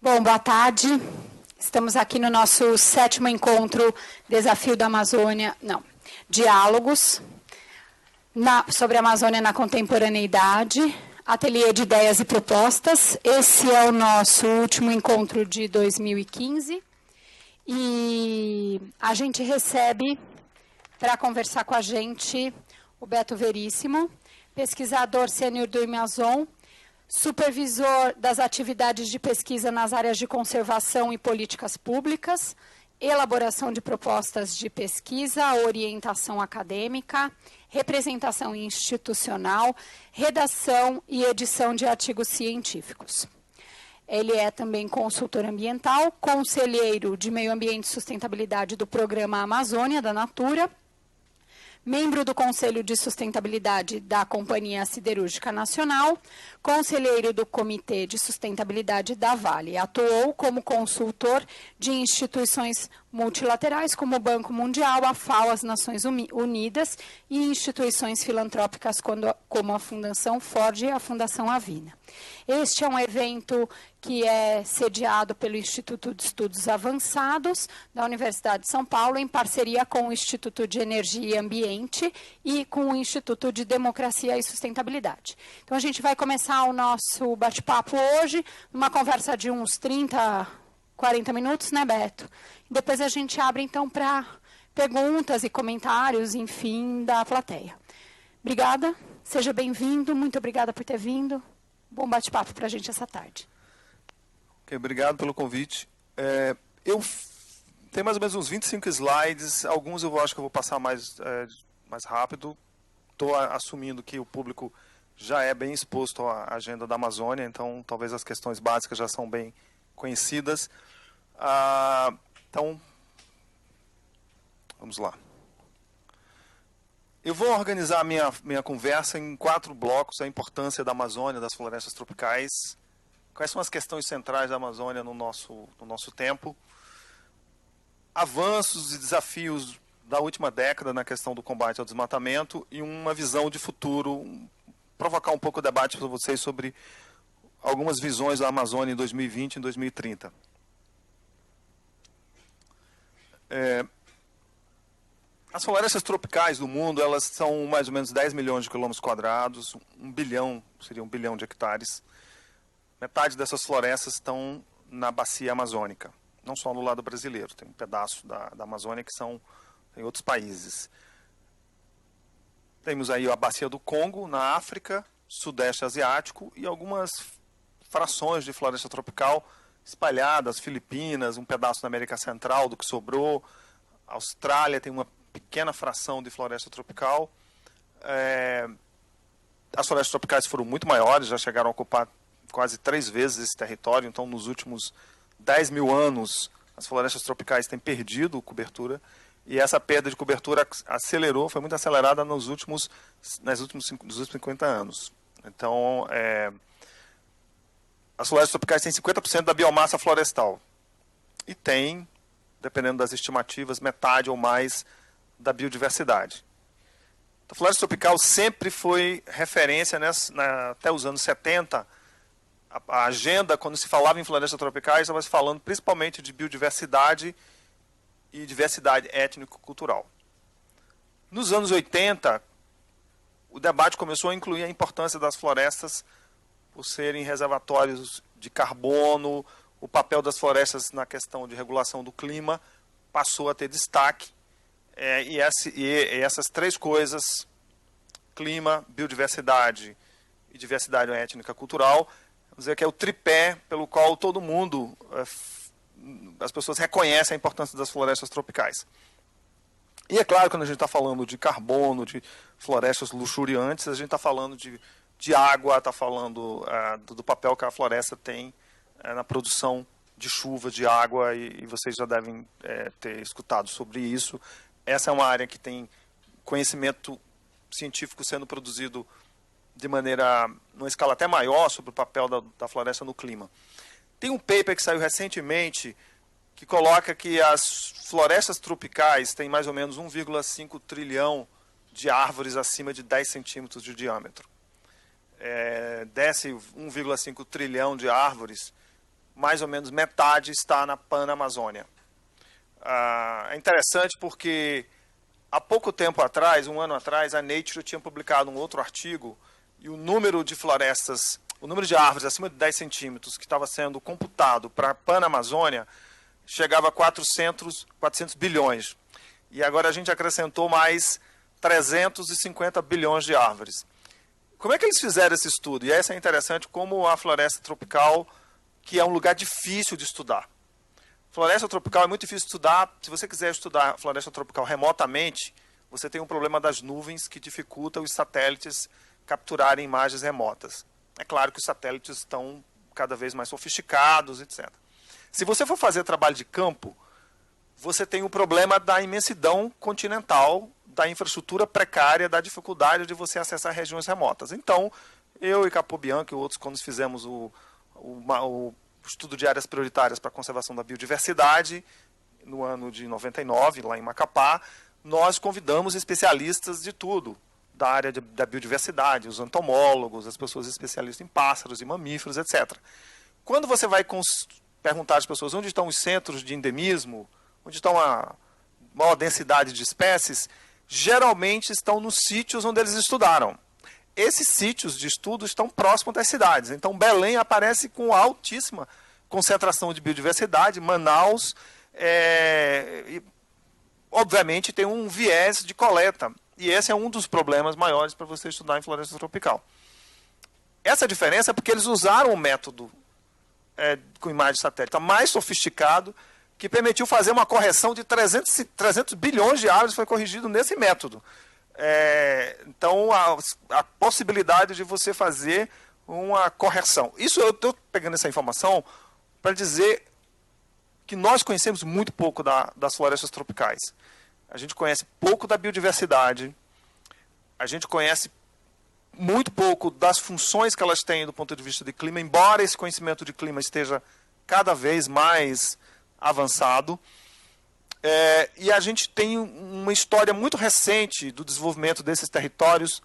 Bom, boa tarde. Estamos aqui no nosso 7º encontro Desafio da Amazônia, Diálogos sobre a Amazônia na Contemporaneidade, Ateliê de Ideias e Propostas. Esse é o nosso último encontro de 2015 e a gente recebe para conversar com a gente o Beto Veríssimo, pesquisador sênior do Amazon, supervisor das atividades de pesquisa nas áreas de conservação e políticas públicas, elaboração de propostas de pesquisa, orientação acadêmica, representação institucional, redação e edição de artigos científicos. Ele é também consultor ambiental, conselheiro de Meio Ambiente e Sustentabilidade do Programa Amazônia da Natura, membro do Conselho de Sustentabilidade da Companhia Siderúrgica Nacional, conselheiro do Comitê de Sustentabilidade da Vale. Atuou como consultor de instituições multilaterais como o Banco Mundial, a FAO, as Nações Unidas e instituições filantrópicas como a Fundação Ford e a Fundação Avina. Este é um evento que é sediado pelo Instituto de Estudos Avançados da Universidade de São Paulo, em parceria com o Instituto de Energia e Ambiente e com o Instituto de Democracia e Sustentabilidade. Então, a gente vai começar o nosso bate-papo hoje, uma conversa de uns 30, 40 minutos, né, Beto? Depois a gente abre, então, para perguntas e comentários, enfim, da plateia. Obrigada, seja bem-vindo, muito obrigada por ter vindo. Bom bate-papo para a gente essa tarde. Okay, obrigado pelo convite. Eu tenho mais ou menos uns 25 slides, alguns eu acho que eu vou passar mais rápido. Estou assumindo que o público já é bem exposto à agenda da Amazônia, então talvez as questões básicas já são bem conhecidas. Então, vamos lá. Eu vou organizar a minha conversa em 4 blocos: a importância da Amazônia, das florestas tropicais, quais são as questões centrais da Amazônia no nosso tempo, avanços e desafios da última década na questão do combate ao desmatamento e uma visão de futuro, provocar um pouco de debate para vocês sobre algumas visões da Amazônia em 2020 e em 2030. As florestas tropicais do mundo, elas são mais ou menos 10 milhões de quilômetros quadrados, 1 bilhão, seria 1 bilhão de hectares. Metade dessas florestas estão na bacia amazônica, não só no lado brasileiro, tem um pedaço da Amazônia que são em outros países. Temos aí a bacia do Congo, na África, Sudeste Asiático, e algumas frações de floresta tropical espalhadas, Filipinas, um pedaço da América Central do que sobrou, a Austrália tem uma pequena fração de floresta tropical. As florestas tropicais foram muito maiores, já chegaram a ocupar quase 3 vezes esse território, então nos últimos 10 mil anos as florestas tropicais têm perdido cobertura, e essa perda de cobertura acelerou, foi muito acelerada nos últimos 50 anos. Então, as florestas tropicais têm 50% da biomassa florestal e tem, dependendo das estimativas, metade ou mais da biodiversidade. A floresta tropical sempre foi referência até os anos 70. A agenda, quando se falava em florestas tropicais, estava se falando principalmente de biodiversidade e diversidade étnico-cultural. Nos anos 80, o debate começou a incluir a importância das florestas por serem reservatórios de carbono, o papel das florestas na questão de regulação do clima passou a ter destaque. E essas 3 coisas, clima, biodiversidade e diversidade étnica cultural, vamos dizer que é o tripé pelo qual todo mundo, as pessoas reconhecem a importância das florestas tropicais. E é claro, quando a gente está falando de carbono, de florestas luxuriantes, a gente está falando de água, está falando do papel que a floresta tem na produção de chuva, de água, e vocês já devem ter escutado sobre isso. Essa é uma área que tem conhecimento científico sendo produzido de numa escala até maior sobre o papel da floresta no clima. Tem um paper que saiu recentemente que coloca que as florestas tropicais têm mais ou menos 1,5 trilhão de árvores acima de 10 centímetros de diâmetro. Desce 1,5 trilhão de árvores, mais ou menos metade está na Panamazônia. É interessante porque há pouco tempo atrás, um ano atrás, a Nature tinha publicado um outro artigo e o número de florestas, o número de árvores acima de 10 centímetros que estava sendo computado para a Panamazônia chegava a 400 bilhões. E agora a gente acrescentou mais 350 bilhões de árvores. Como é que eles fizeram esse estudo? E essa é interessante como a floresta tropical, que é um lugar difícil de estudar. Floresta tropical é muito difícil de estudar. Se você quiser estudar a floresta tropical remotamente, você tem um problema das nuvens que dificulta os satélites capturarem imagens remotas. É claro que os satélites estão cada vez mais sofisticados, etc. Se você for fazer trabalho de campo, você tem o problema da imensidão continental, da infraestrutura precária, da dificuldade de você acessar regiões remotas. Então, eu e Capobianco e outros, quando fizemos o estudo de áreas prioritárias para a conservação da biodiversidade, no ano de 99, lá em Macapá, nós convidamos especialistas de tudo, da área da biodiversidade, os entomólogos, as pessoas especialistas em pássaros e mamíferos, etc. Quando você vai perguntar às pessoas onde estão os centros de endemismo, onde estão a maior densidade de espécies, geralmente estão nos sítios onde eles estudaram. Esses sítios de estudo estão próximos das cidades. Então, Belém aparece com altíssima concentração de biodiversidade, Manaus, obviamente, tem um viés de coleta. E esse é um dos problemas maiores para você estudar em floresta tropical. Essa diferença é porque eles usaram um método com imagem de satélite mais sofisticado, que permitiu fazer uma correção de 300 bilhões de árvores, foi corrigido nesse método. Então, a possibilidade de você fazer uma correção. Isso eu estou pegando essa informação para dizer que nós conhecemos muito pouco das florestas tropicais. A gente conhece pouco da biodiversidade, a gente conhece muito pouco das funções que elas têm do ponto de vista de clima, embora esse conhecimento de clima esteja cada vez mais avançado. E a gente tem uma história muito recente do desenvolvimento desses territórios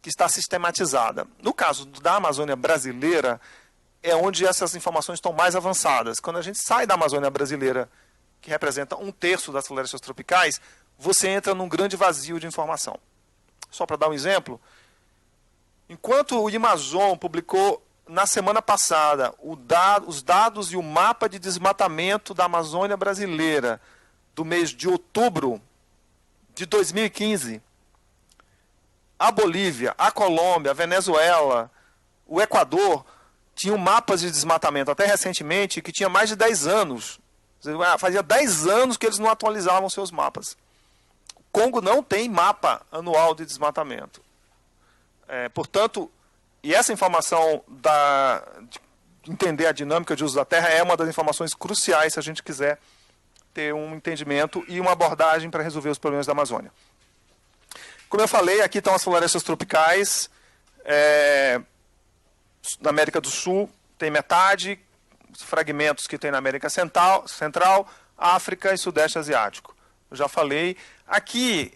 que está sistematizada. No caso da Amazônia brasileira, é onde essas informações estão mais avançadas. Quando a gente sai da Amazônia brasileira, que representa 1/3 das florestas tropicais, você entra num grande vazio de informação. Só para dar um exemplo, enquanto o Amazon publicou na semana passada os dados e o mapa de desmatamento da Amazônia brasileira do mês de outubro de 2015, a Bolívia, a Colômbia, a Venezuela, o Equador tinham mapas de desmatamento até recentemente que tinha mais de 10 anos. Fazia 10 anos que eles não atualizavam seus mapas. O Congo não tem mapa anual de desmatamento. Portanto, e essa informação de entender a dinâmica de uso da terra é uma das informações cruciais se a gente quiser ter um entendimento e uma abordagem para resolver os problemas da Amazônia. Como eu falei, aqui estão as florestas tropicais. Na América do Sul tem metade, os fragmentos que tem na América Central, África e Sudeste Asiático. Eu já falei. Aqui,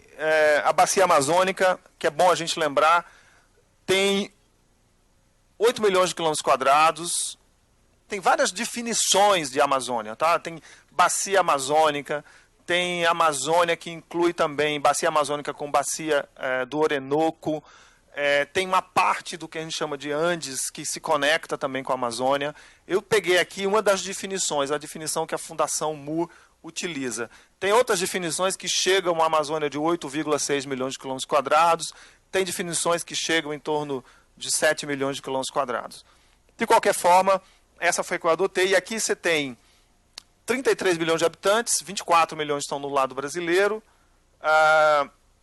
a bacia amazônica, que é bom a gente lembrar, tem 8 milhões de quilômetros quadrados. Tem várias definições de Amazônia, tá? Tem bacia amazônica, tem Amazônia que inclui também bacia amazônica com bacia do Orinoco, tem uma parte do que a gente chama de Andes que se conecta também com a Amazônia. Eu peguei aqui uma das definições, a definição que a Fundação MUR utiliza. Tem outras definições que chegam à Amazônia de 8,6 milhões de quilômetros quadrados, tem definições que chegam em torno de 7 milhões de quilômetros quadrados. De qualquer forma, essa foi que eu adotei, e aqui você tem 33 milhões de habitantes, 24 milhões estão no lado brasileiro.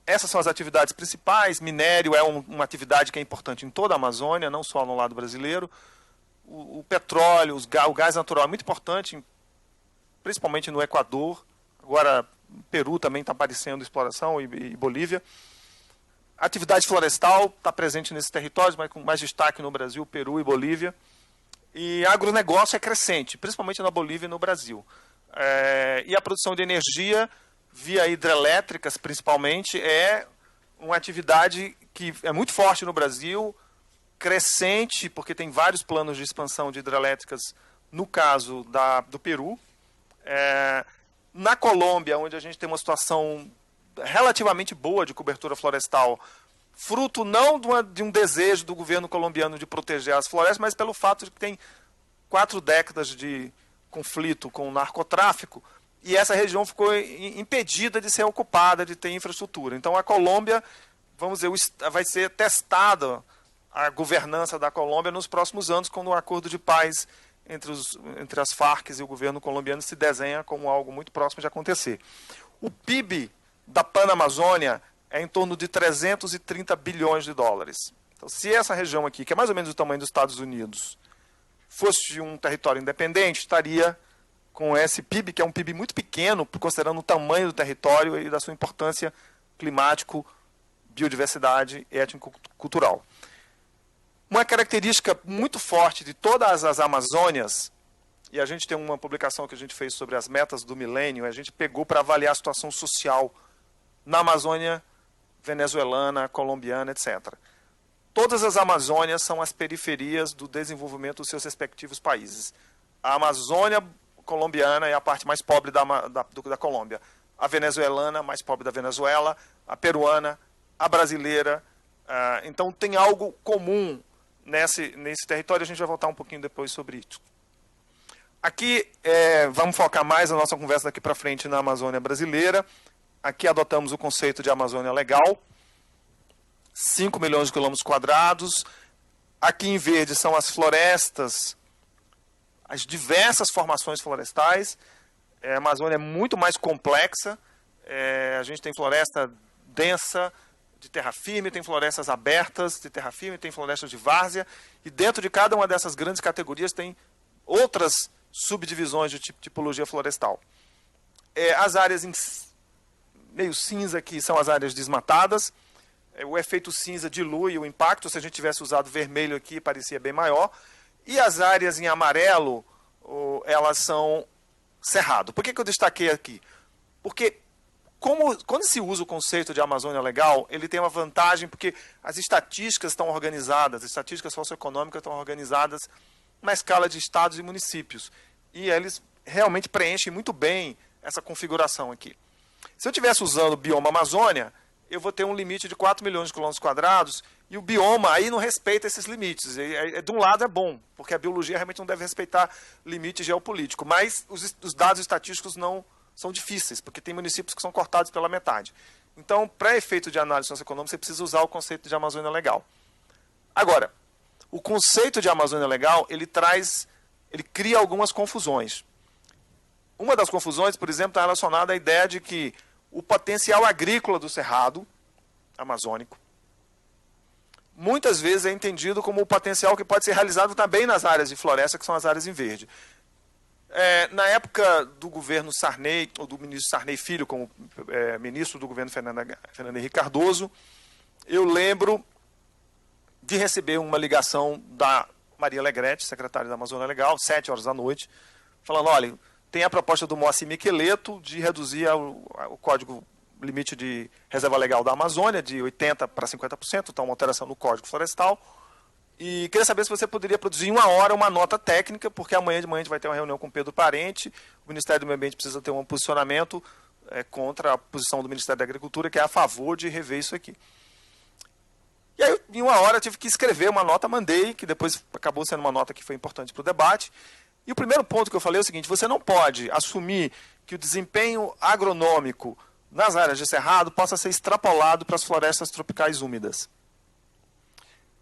Essas são as atividades principais. Minério é uma atividade que é importante em toda a Amazônia, não só no lado brasileiro. O petróleo, o gás natural é muito importante, principalmente no Equador. Agora, Peru também está aparecendo exploração, e Bolívia. A atividade florestal está presente nesses territórios, mas com mais destaque no Brasil, Peru e Bolívia. E agronegócio é crescente, principalmente na Bolívia e no Brasil. E a produção de energia, via hidrelétricas principalmente, é uma atividade que é muito forte no Brasil, crescente, porque tem vários planos de expansão de hidrelétricas no caso do Peru. Na Colômbia, onde a gente tem uma situação relativamente boa de cobertura florestal, fruto não de um desejo do governo colombiano de proteger as florestas, mas pelo fato de que tem 4 décadas de conflito com o narcotráfico, e essa região ficou impedida de ser ocupada, de ter infraestrutura. Então a Colômbia, vamos dizer, vai ser testada a governança da Colômbia nos próximos anos, quando o acordo de paz entre as Farc e o governo colombiano se desenha como algo muito próximo de acontecer. O PIB da Panamazônia é em torno de 330 bilhões de dólares. Então, se essa região aqui, que é mais ou menos do tamanho dos Estados Unidos, fosse um território independente, estaria com esse PIB, que é um PIB muito pequeno, considerando o tamanho do território e da sua importância climático, biodiversidade e étnico-cultural. Uma característica muito forte de todas as Amazônias, e a gente tem uma publicação que a gente fez sobre as metas do milênio, a gente pegou para avaliar a situação social na Amazônia venezuelana, colombiana, etc. Todas as Amazônias são as periferias do desenvolvimento dos seus respectivos países. A Amazônia colombiana é a parte mais pobre da Colômbia. A venezuelana, mais pobre da Venezuela. A peruana, a brasileira. Então tem algo comum nesse território. A gente vai voltar um pouquinho depois sobre isso. Aqui, vamos focar mais a nossa conversa daqui para frente na Amazônia brasileira. Aqui adotamos o conceito de Amazônia Legal. 5 milhões de quilômetros quadrados. Aqui em verde são as florestas, as diversas formações florestais. A Amazônia é muito mais complexa. A gente tem floresta densa de terra firme, tem florestas abertas de terra firme, tem florestas de várzea. E dentro de cada uma dessas grandes categorias tem outras subdivisões de tipologia florestal. As áreas meio cinza aqui são as áreas desmatadas. O efeito cinza dilui o impacto. Se a gente tivesse usado vermelho aqui, parecia bem maior. E as áreas em amarelo, elas são cerrado. Por que eu destaquei aqui? Porque quando se usa o conceito de Amazônia Legal, ele tem uma vantagem porque as estatísticas estão organizadas, as estatísticas socioeconômicas estão organizadas na escala de estados e municípios. E eles realmente preenchem muito bem essa configuração aqui. Se eu estivesse usando o bioma Amazônia, eu vou ter um limite de 4 milhões de quilômetros quadrados, e o bioma aí não respeita esses limites. De um lado é bom, porque a biologia realmente não deve respeitar limite geopolítico, mas os dados estatísticos não são difíceis, porque tem municípios que são cortados pela metade. Então, para efeito de análise socioeconômica, você precisa usar o conceito de Amazônia Legal. Agora, o conceito de Amazônia Legal, ele cria algumas confusões. Uma das confusões, por exemplo, está relacionada à ideia de que o potencial agrícola do Cerrado amazônico muitas vezes é entendido como o potencial que pode ser realizado também nas áreas de floresta, que são as áreas em verde. Na época do governo Sarney, ou do ministro Sarney Filho, como ministro do governo Fernando Henrique Cardoso, eu lembro de receber uma ligação da Maria Alegrete, secretária da Amazônia Legal, 7 horas da noite, falando, olha, tem a proposta do Moacir Miqueleto de reduzir o código limite de reserva legal da Amazônia de 80% para 50%, então uma alteração no Código Florestal. E queria saber se você poderia produzir em 1 hora uma nota técnica, porque amanhã de manhã a gente vai ter uma reunião com o Pedro Parente, o Ministério do Meio Ambiente precisa ter um posicionamento contra a posição do Ministério da Agricultura, que é a favor de rever isso aqui. E aí, em 1 hora, eu tive que escrever uma nota, mandei, que depois acabou sendo uma nota que foi importante para o debate. E o primeiro ponto que eu falei é o seguinte: você não pode assumir que o desempenho agronômico nas áreas de cerrado possa ser extrapolado para as florestas tropicais úmidas.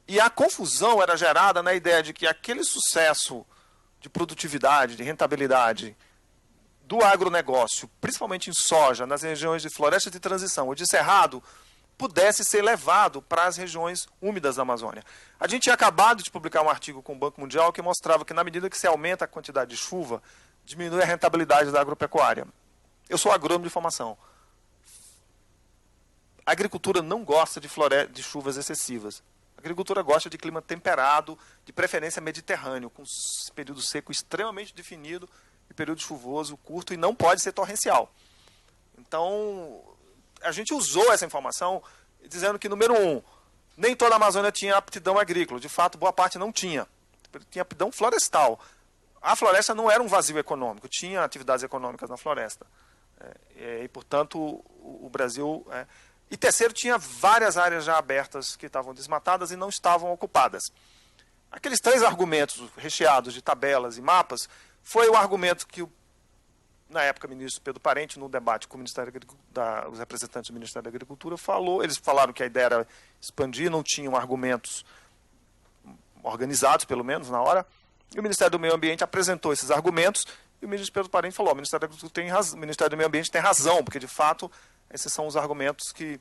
E a confusão era gerada na ideia de que aquele sucesso de produtividade, de rentabilidade do agronegócio, principalmente em soja, nas regiões de floresta de transição ou de cerrado, pudesse ser levado para as regiões úmidas da Amazônia. A gente tinha acabado de publicar um artigo com o Banco Mundial que mostrava que, na medida que se aumenta a quantidade de chuva, diminui a rentabilidade da agropecuária. Eu sou agrônomo de formação. A agricultura não gosta de chuvas excessivas. A agricultura gosta de clima temperado, de preferência mediterrâneo, com período seco extremamente definido e período chuvoso curto, e não pode ser torrencial. Então, a gente usou essa informação dizendo que, número 1, nem toda a Amazônia tinha aptidão agrícola. De fato, boa parte não tinha. Tinha aptidão florestal. a floresta não era um vazio econômico, tinha atividades econômicas na floresta. E, portanto, o Brasil... E terceiro, tinha várias áreas já abertas que estavam desmatadas e não estavam ocupadas. Aqueles 3 argumentos recheados de tabelas e mapas foi o argumento que, na época, o ministro Pedro Parente, no debate com o Ministério os representantes do Ministério da Agricultura, falou. Eles falaram que a ideia era expandir, não tinham argumentos organizados, pelo menos, na hora. E o Ministério do Meio Ambiente apresentou esses argumentos e o ministro Pedro Parente falou: o Ministério da Agricultura tem razão, o Ministério do Meio Ambiente tem razão, porque, de fato, esses são os argumentos que...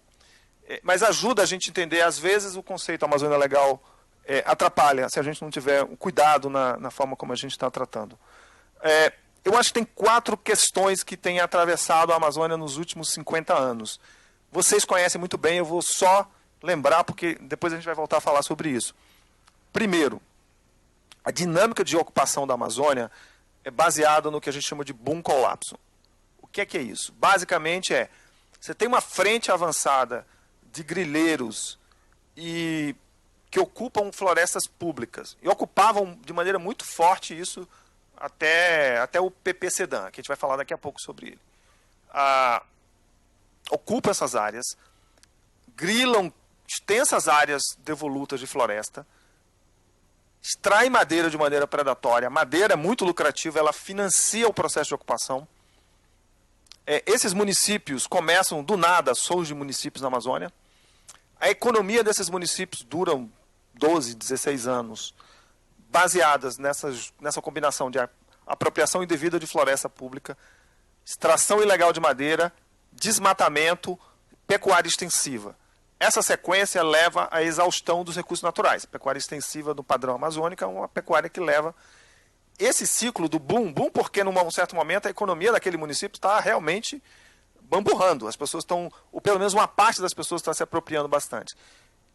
Mas ajuda a gente a entender, às vezes, o conceito Amazônia Legal atrapalha, se a gente não tiver cuidado na forma como a gente está tratando. Eu acho que tem 4 questões que têm atravessado a Amazônia nos últimos 50 anos. Vocês conhecem muito bem, eu vou só lembrar, porque depois a gente vai voltar a falar sobre isso. Primeiro, a dinâmica de ocupação da Amazônia é baseada no que a gente chama de boom colapso. O que é isso? Basicamente você tem uma frente avançada de grileiros que ocupam florestas públicas. E ocupavam de maneira muito forte isso até o PP Sedan, que a gente vai falar daqui a pouco sobre ele. Ocupam essas áreas, grilam extensas áreas devolutas de floresta, extraem madeira de maneira predatória. A madeira é muito lucrativa, ela financia o processo de ocupação. Esses municípios começam do nada, surgem municípios na Amazônia. A economia desses municípios duram 12, 16 anos, baseadas nessa combinação de apropriação indevida de floresta pública, extração ilegal de madeira, desmatamento, pecuária extensiva. Essa sequência leva à exaustão dos recursos naturais. A pecuária extensiva no padrão amazônico é uma pecuária que leva esse ciclo do boom porque num certo momento a economia daquele município está realmente bamburrando. As pessoas estão, ou pelo menos uma parte das pessoas está se apropriando bastante.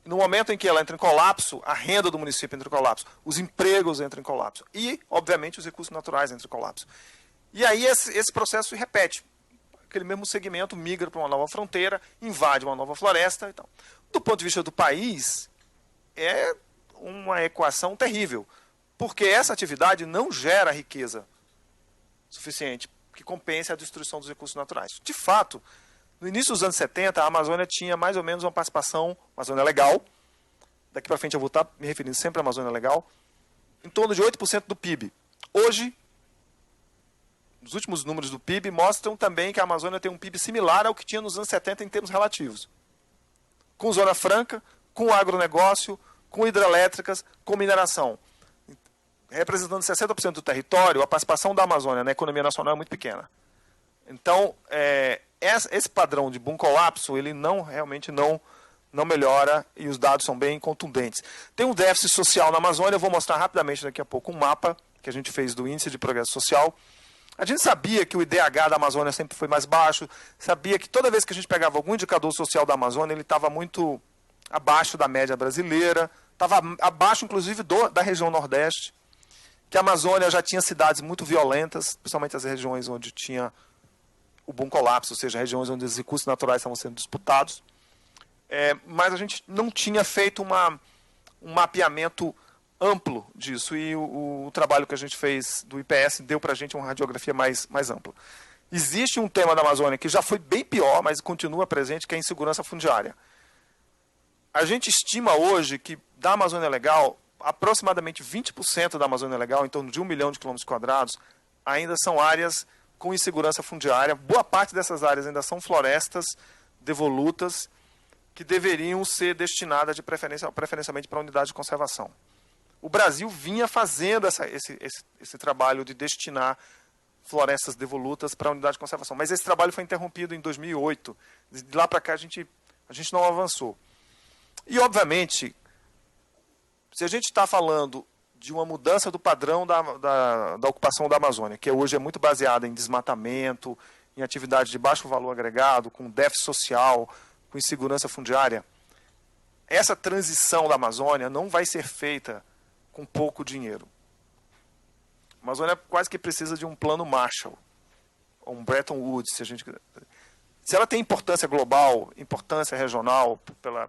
No momento em que ela entra em colapso, a renda do município entra em colapso, os empregos entram em colapso e, obviamente, os recursos naturais entram em colapso. E aí esse processo se repete. Aquele mesmo segmento migra para uma nova fronteira, invade uma nova floresta. Então, do ponto de vista do país, é uma equação terrível, porque essa atividade não gera riqueza suficiente que compense a destruição dos recursos naturais. De fato, no início dos anos 70, a Amazônia tinha mais ou menos uma participação, Amazônia Legal, daqui para frente eu vou estar me referindo sempre à Amazônia Legal, em torno de 8% do PIB. Hoje, os últimos números do PIB mostram também que a Amazônia tem um PIB similar ao que tinha nos anos 70 em termos relativos. Com zona franca, com agronegócio, com hidrelétricas, com mineração. Representando 60% do território, a participação da Amazônia na economia nacional é muito pequena. Então, esse padrão de boom colapso, ele realmente não melhora e os dados são bem contundentes. Tem um déficit social na Amazônia, eu vou mostrar rapidamente daqui a pouco um mapa que a gente fez do Índice de Progresso Social. A gente sabia que o IDH da Amazônia sempre foi mais baixo, sabia que toda vez que a gente pegava algum indicador social da Amazônia, ele estava muito abaixo da média brasileira, estava abaixo, inclusive, da região Nordeste, que a Amazônia já tinha cidades muito violentas, principalmente as regiões onde tinha o boom colapso, ou seja, regiões onde os recursos naturais estavam sendo disputados. Mas a gente não tinha feito um mapeamento amplo disso, e o trabalho que a gente fez do IPS deu para a gente uma radiografia mais ampla. Existe um tema da Amazônia que já foi bem pior, mas continua presente, que é a insegurança fundiária. A gente estima hoje que da Amazônia Legal, aproximadamente 20% da Amazônia Legal, em torno de 1 milhão de quilômetros quadrados, ainda são áreas com insegurança fundiária. Boa parte dessas áreas ainda são florestas devolutas que deveriam ser destinadas preferencialmente para unidades de conservação. O Brasil vinha fazendo esse trabalho de destinar florestas devolutas para a unidade de conservação, mas esse trabalho foi interrompido em 2008. De lá para cá a gente não avançou. E, obviamente, se a gente está falando de uma mudança do padrão da ocupação da Amazônia, que hoje é muito baseada em desmatamento, em atividades de baixo valor agregado, com déficit social, com insegurança fundiária, essa transição da Amazônia não vai ser feita com pouco dinheiro. A Amazônia quase que precisa de um plano Marshall, ou um Bretton Woods, se ela tem importância global, importância regional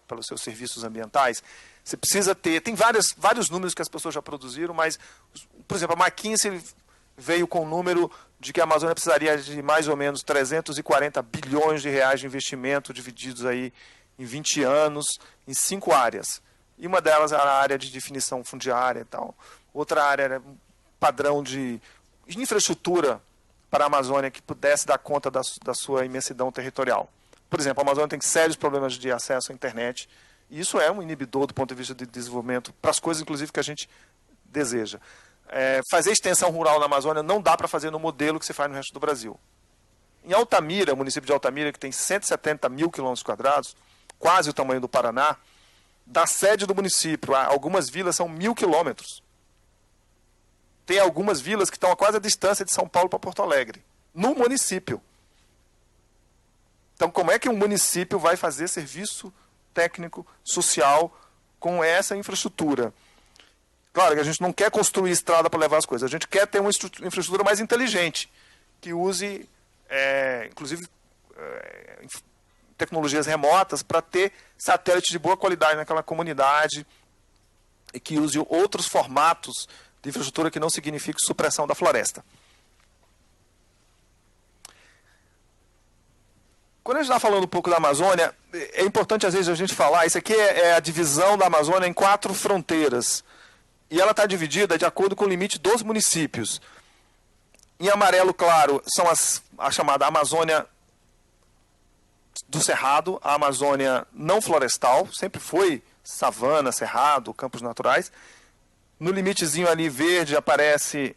pelos seus serviços ambientais, você precisa ter... Tem vários números que as pessoas já produziram, mas, por exemplo, a McKinsey veio com o número de que a Amazônia precisaria de mais ou menos 340 bilhões de reais de investimento, divididos aí em 20 anos, em 5 áreas. E uma delas era a área de definição fundiária e tal. Outra área era padrão de infraestrutura para a Amazônia que pudesse dar conta da sua imensidão territorial. Por exemplo, a Amazônia tem sérios problemas de acesso à internet, e isso é um inibidor do ponto de vista de desenvolvimento, para as coisas, inclusive, que a gente deseja. Fazer extensão rural na Amazônia não dá para fazer no modelo que se faz no resto do Brasil. Em Altamira, município de Altamira, que tem 170 mil quilômetros quadrados, quase o tamanho do Paraná, da sede do município, algumas vilas são 1.000 quilômetros. Tem algumas vilas que estão a quase a distância de São Paulo para Porto Alegre, no município. Então, como é que um município vai fazer serviço técnico, social, com essa infraestrutura? Claro que a gente não quer construir estrada para levar as coisas, a gente quer ter uma infraestrutura mais inteligente, que use, inclusive, tecnologias remotas para ter satélites de boa qualidade naquela comunidade e que use outros formatos de infraestrutura que não signifique supressão da floresta. Quando a gente está falando um pouco da Amazônia, é importante às vezes a gente falar, isso aqui é a divisão da Amazônia em 4 fronteiras. E ela está dividida de acordo com o limite dos municípios. Em amarelo claro são a chamada Amazônia do Cerrado, a Amazônia não florestal, sempre foi savana, cerrado, campos naturais. No limitezinho ali verde aparece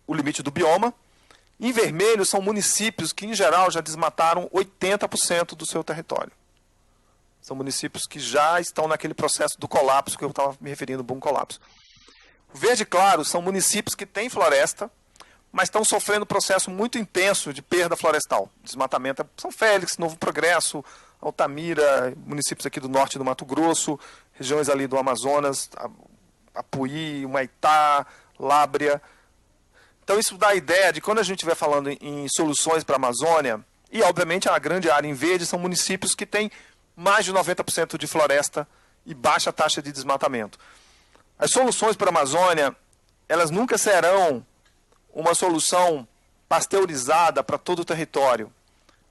o limite do bioma. Em vermelho são municípios que, em geral, já desmataram 80% do seu território. São municípios que já estão naquele processo do colapso, que eu estava me referindo, bom colapso. O verde claro são municípios que têm floresta, mas estão sofrendo um processo muito intenso de perda florestal. Desmatamento São Félix, Novo Progresso, Altamira, municípios aqui do norte do Mato Grosso, regiões ali do Amazonas, Apuí, Humaitá, Lábrea. Então isso dá a ideia de quando a gente estiver falando em soluções para a Amazônia, e obviamente a grande área em verde são municípios que têm mais de 90% de floresta e baixa taxa de desmatamento. As soluções para a Amazônia, elas nunca serão uma solução pasteurizada para todo o território.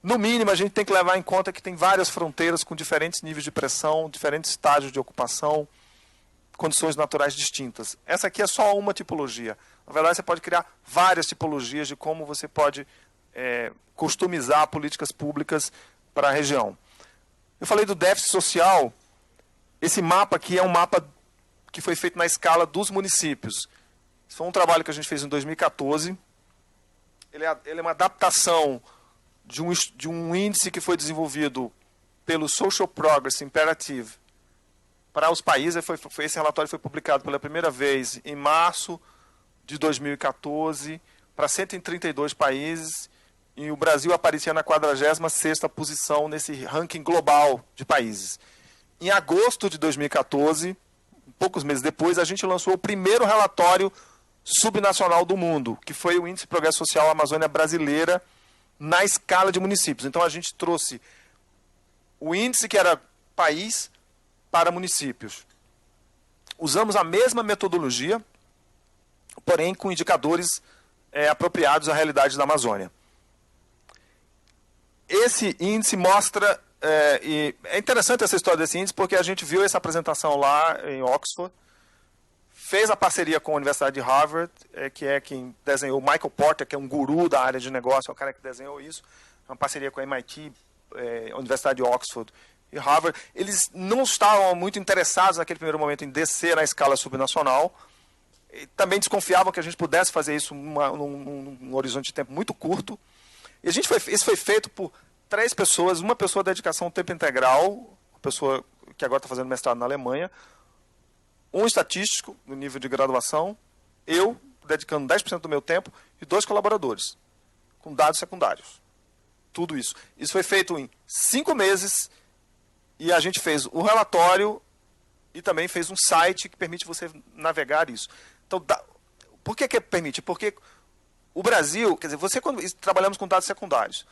No mínimo, a gente tem que levar em conta que tem várias fronteiras com diferentes níveis de pressão, diferentes estágios de ocupação, condições naturais distintas. Essa aqui é só uma tipologia. Na verdade, você pode criar várias tipologias de como você pode customizar políticas públicas para a região. Eu falei do déficit social. Esse mapa aqui é um mapa que foi feito na escala dos municípios. Isso foi um trabalho que a gente fez em 2014. Ele é uma adaptação de um índice que foi desenvolvido pelo Social Progress Imperative para os países. Esse relatório foi publicado pela primeira vez em março de 2014 para 132 países, e o Brasil aparecia na 46ª posição nesse ranking global de países. Em agosto de 2014, poucos meses depois, a gente lançou o primeiro relatório subnacional do mundo, que foi o Índice de Progresso Social Amazônia Brasileira na escala de municípios. Então a gente trouxe o índice que era país para municípios. Usamos a mesma metodologia, porém com indicadores apropriados à realidade da Amazônia. Esse índice mostra, e é interessante essa história desse índice, porque a gente viu essa apresentação lá em Oxford, fez a parceria com a Universidade de Harvard, que é quem desenhou, Michael Porter, que é um guru da área de negócio, é o cara que desenhou isso, uma parceria com a MIT, a Universidade de Oxford e Harvard. Eles não estavam muito interessados naquele primeiro momento em descer na escala subnacional, e também desconfiavam que a gente pudesse fazer isso num horizonte de tempo muito curto. E isso foi feito por 3 pessoas, uma pessoa de dedicação tempo integral, uma pessoa que agora está fazendo mestrado na Alemanha, um estatístico no nível de graduação, eu dedicando 10% do meu tempo, e 2 colaboradores, com dados secundários. Tudo isso. Isso foi feito em 5 meses, e a gente fez o relatório e também fez um site que permite você navegar isso. Então, por que permite? Porque o Brasil, quer dizer, trabalhamos com dados secundários.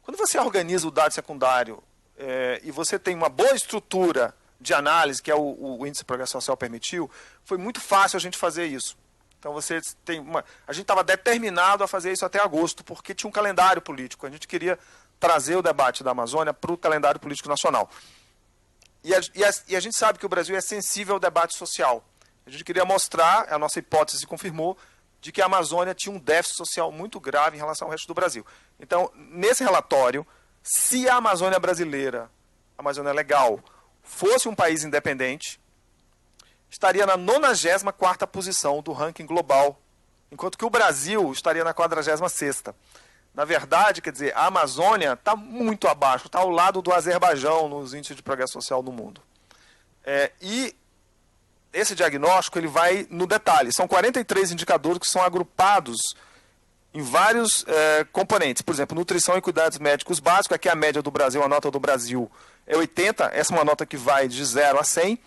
Quando você organiza o dado secundário e você tem uma boa estrutura de análise, que é o Índice de Progresso Social permitiu, foi muito fácil a gente fazer isso. Então a gente estava determinado a fazer isso até agosto, porque tinha um calendário político. A gente queria trazer o debate da Amazônia para o calendário político nacional. E a gente sabe que o Brasil é sensível ao debate social. A gente queria mostrar, a nossa hipótese se confirmou, de que a Amazônia tinha um déficit social muito grave em relação ao resto do Brasil. Então, nesse relatório, se a Amazônia brasileira, a Amazônia legal, fosse um país independente, estaria na 94ª posição do ranking global, enquanto que o Brasil estaria na 46ª. Na verdade, quer dizer, a Amazônia está muito abaixo, está ao lado do Azerbaijão nos índices de progresso social no mundo. E esse diagnóstico ele vai no detalhe. São 43 indicadores que são agrupados em vários componentes. Por exemplo, nutrição e cuidados médicos básicos. Aqui a média do Brasil, a nota do Brasil é 80. Essa é uma nota que vai de 0 a 100.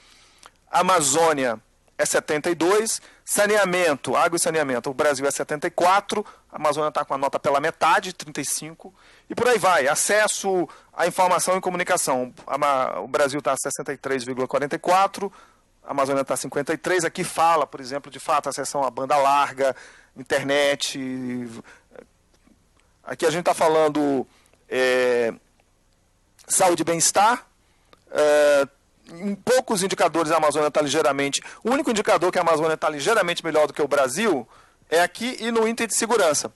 Amazônia é 72. Saneamento, água e saneamento, o Brasil é 74. A Amazônia está com a nota pela metade, 35. E por aí vai. Acesso à informação e comunicação. O Brasil está a 63,44. A Amazônia está a 53. Aqui fala, por exemplo, de fato, acesso à banda larga, internet. Aqui a gente está falando saúde e bem-estar. Em poucos indicadores a Amazônia está ligeiramente... O único indicador que a Amazônia está ligeiramente melhor do que o Brasil é aqui e no índice de segurança.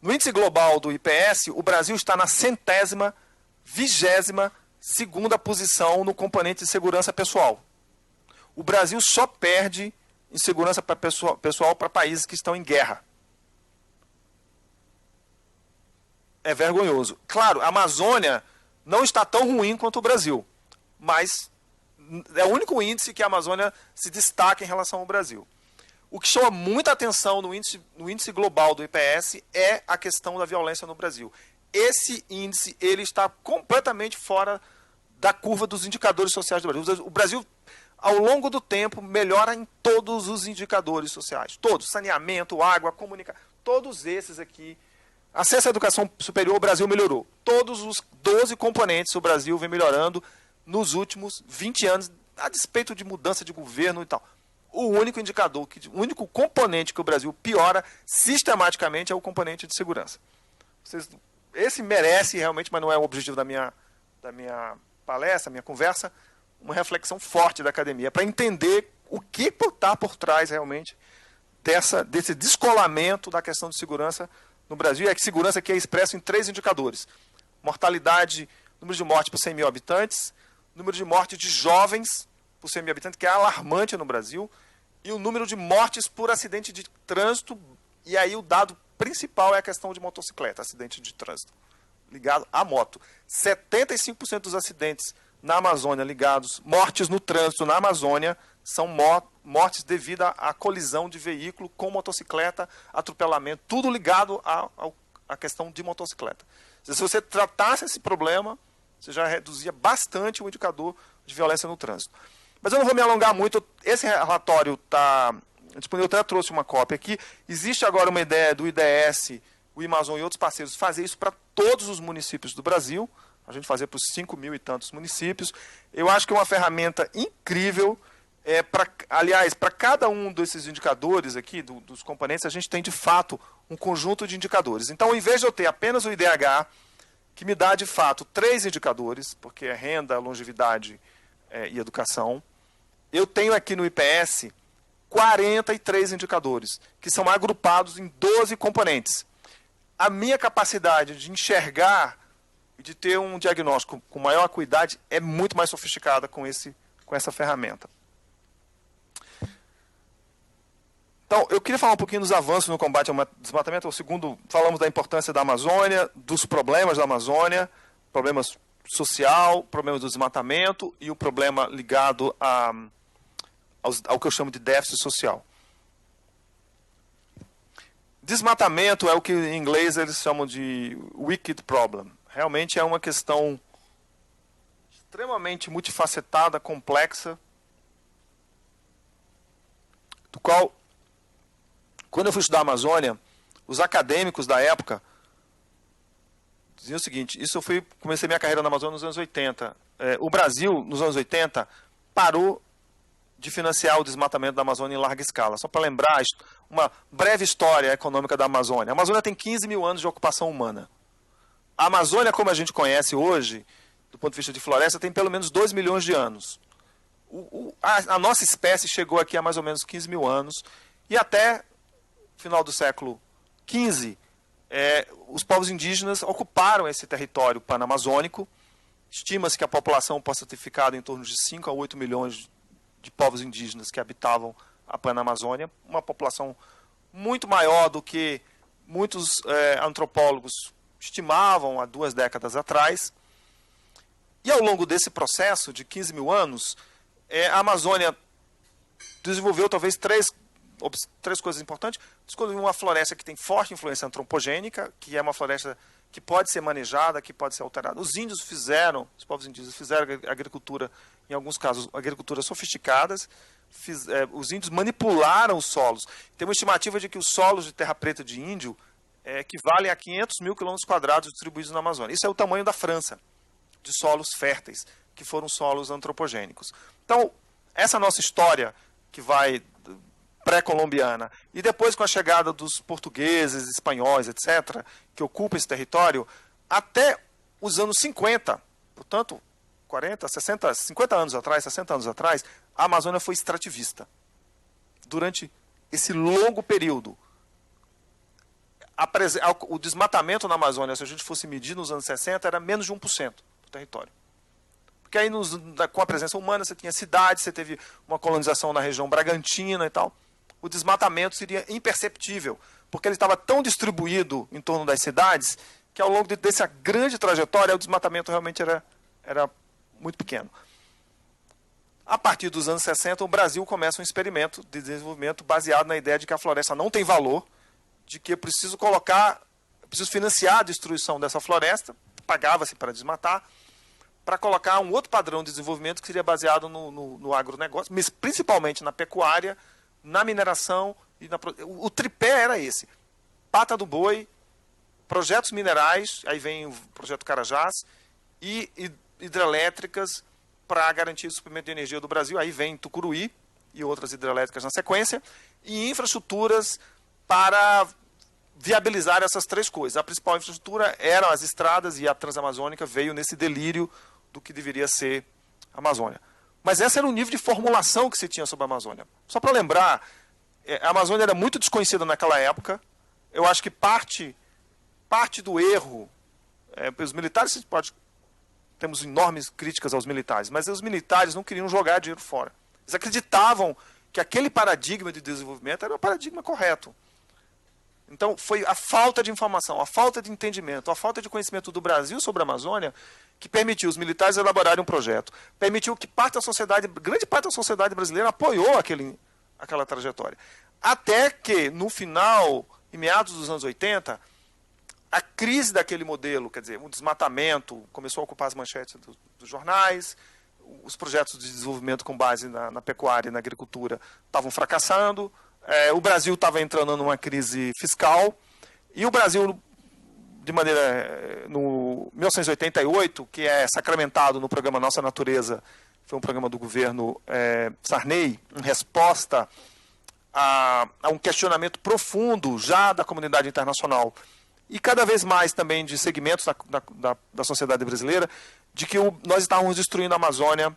No índice global do IPS, o Brasil está na 122ª posição no componente de segurança pessoal. O Brasil só perde em segurança pessoal para países que estão em guerra. É vergonhoso. Claro, a Amazônia não está tão ruim quanto o Brasil, mas é o único índice que a Amazônia se destaca em relação ao Brasil. O que chama muita atenção no índice global do IPS é a questão da violência no Brasil. Esse índice ele está completamente fora da curva dos indicadores sociais do Brasil. O Brasil, ao longo do tempo, melhora em todos os indicadores sociais. Todos. Saneamento, água, comunicação. Todos esses aqui. Acesso à educação superior, o Brasil melhorou. Todos os 12 componentes o Brasil vem melhorando nos últimos 20 anos, a despeito de mudança de governo e tal. O único indicador, o único componente que o Brasil piora sistematicamente é o componente de segurança. Esse merece realmente, mas não é o objetivo da minha palestra, minha conversa, uma reflexão forte da academia, para entender o que está por trás realmente desse descolamento da questão de segurança no Brasil. E a segurança aqui é expressa em 3 indicadores. Mortalidade, número de mortes por 100 mil habitantes, número de mortes de jovens por 100 mil habitantes, que é alarmante no Brasil, e o número de mortes por acidente de trânsito, e aí o dado principal é a questão de motocicleta, acidente de trânsito, ligado à moto. 75% dos acidentes na Amazônia ligados, mortes no trânsito na Amazônia, são mortes devido à colisão de veículo com motocicleta, atropelamento, tudo ligado à questão de motocicleta. Se você tratasse esse problema, você já reduzia bastante o indicador de violência no trânsito. Mas eu não vou me alongar muito. Esse relatório está disponível, eu até trouxe uma cópia aqui. Existe agora uma ideia do IDS, o Amazon e outros parceiros fazer isso para todos os municípios do Brasil. A gente fazer para os 5 mil e tantos municípios. Eu acho que é uma ferramenta incrível. Aliás, para cada um desses indicadores aqui, dos componentes, a gente tem de fato um conjunto de indicadores. Então, em vez de eu ter apenas o IDH, que me dá de fato 3 indicadores, porque é renda, longevidade e educação, eu tenho aqui no IPS 43 indicadores, que são agrupados em 12 componentes. A minha capacidade de enxergar e de ter um diagnóstico com maior acuidade é muito mais sofisticada com essa ferramenta. Então, eu queria falar um pouquinho dos avanços no combate ao desmatamento. O segundo, falamos da importância da Amazônia, dos problemas da Amazônia, problemas social, problemas do desmatamento e o problema ligado ao que eu chamo de déficit social. Desmatamento é o que em inglês eles chamam de wicked problem. Realmente é uma questão extremamente multifacetada, complexa, do qual, quando eu fui estudar a Amazônia, os acadêmicos da época diziam o seguinte: comecei minha carreira na Amazônia nos anos 80. O Brasil, nos anos 80, parou de financiar o desmatamento da Amazônia em larga escala. Só para lembrar uma breve história econômica da Amazônia. A Amazônia tem 15 mil anos de ocupação humana. A Amazônia, como a gente conhece hoje, do ponto de vista de floresta, tem pelo menos 2 milhões de anos. A nossa espécie chegou aqui há mais ou menos 15 mil anos, e até o final do século XV, os povos indígenas ocuparam esse território panamazônico. Estima-se que a população possa ter ficado em torno de 5 a 8 milhões de povos indígenas que habitavam a Panamazônia, uma população muito maior do que muitos antropólogos estimavam há 2 décadas atrás. E ao longo desse processo de 15 mil anos, a Amazônia desenvolveu talvez três coisas importantes. Descobriu uma floresta que tem forte influência antropogênica, que é uma floresta que pode ser manejada, que pode ser alterada. Os povos indígenas fizeram agricultura, em alguns casos, agricultura sofisticadas. Os índios manipularam os solos. Tem uma estimativa de que os solos de terra preta de índio equivalem a 500 mil quilômetros quadrados distribuídos na Amazônia. Isso é o tamanho da França, de solos férteis, que foram solos antropogênicos. Então, essa nossa história, que vai pré-colombiana, e depois com a chegada dos portugueses, espanhóis, etc., que ocupam esse território, até os anos 50, portanto, 40, 60, 50 anos atrás, 60 anos atrás, a Amazônia foi extrativista. Durante esse longo período, o desmatamento na Amazônia, se a gente fosse medir nos anos 60, era menos de 1% do território. Porque aí, com a presença humana, você tinha cidades, você teve uma colonização na região Bragantina e tal. O desmatamento seria imperceptível, porque ele estava tão distribuído em torno das cidades, que ao longo dessa grande trajetória, o desmatamento realmente era muito pequeno. A partir dos anos 60, o Brasil começa um experimento de desenvolvimento baseado na ideia de que a floresta não tem valor, de que eu preciso financiar a destruição dessa floresta, pagava-se para desmatar, para colocar um outro padrão de desenvolvimento que seria baseado no agronegócio, mas principalmente na pecuária, na mineração. O tripé era esse: pata do boi, projetos minerais, aí vem o projeto Carajás, e hidrelétricas para garantir o suprimento de energia do Brasil. Aí vem Tucuruí e outras hidrelétricas na sequência, e infraestruturas para viabilizar essas 3 coisas. A principal infraestrutura eram as estradas, e a Transamazônica veio nesse delírio do que deveria ser a Amazônia. Mas esse era o nível de formulação que se tinha sobre a Amazônia. Só para lembrar, a Amazônia era muito desconhecida naquela época. Eu acho que parte do erro, os militares, temos enormes críticas aos militares, mas os militares não queriam jogar dinheiro fora. Eles acreditavam que aquele paradigma de desenvolvimento era o paradigma correto. Então, foi a falta de informação, a falta de entendimento, a falta de conhecimento do Brasil sobre a Amazônia que permitiu os militares elaborarem um projeto, permitiu que grande parte da sociedade brasileira apoiou aquela trajetória. Até que, no final, em meados dos anos 80, a crise daquele modelo, quer dizer, o desmatamento, começou a ocupar as manchetes dos jornais, os projetos de desenvolvimento com base na pecuária e na agricultura estavam fracassando, o Brasil estava entrando numa crise fiscal, e o Brasil, no 1988, que é sacramentado no programa Nossa Natureza, foi um programa do governo Sarney, em resposta a um questionamento profundo já da comunidade internacional, e cada vez mais também de segmentos da sociedade brasileira, de que nós estávamos destruindo a Amazônia,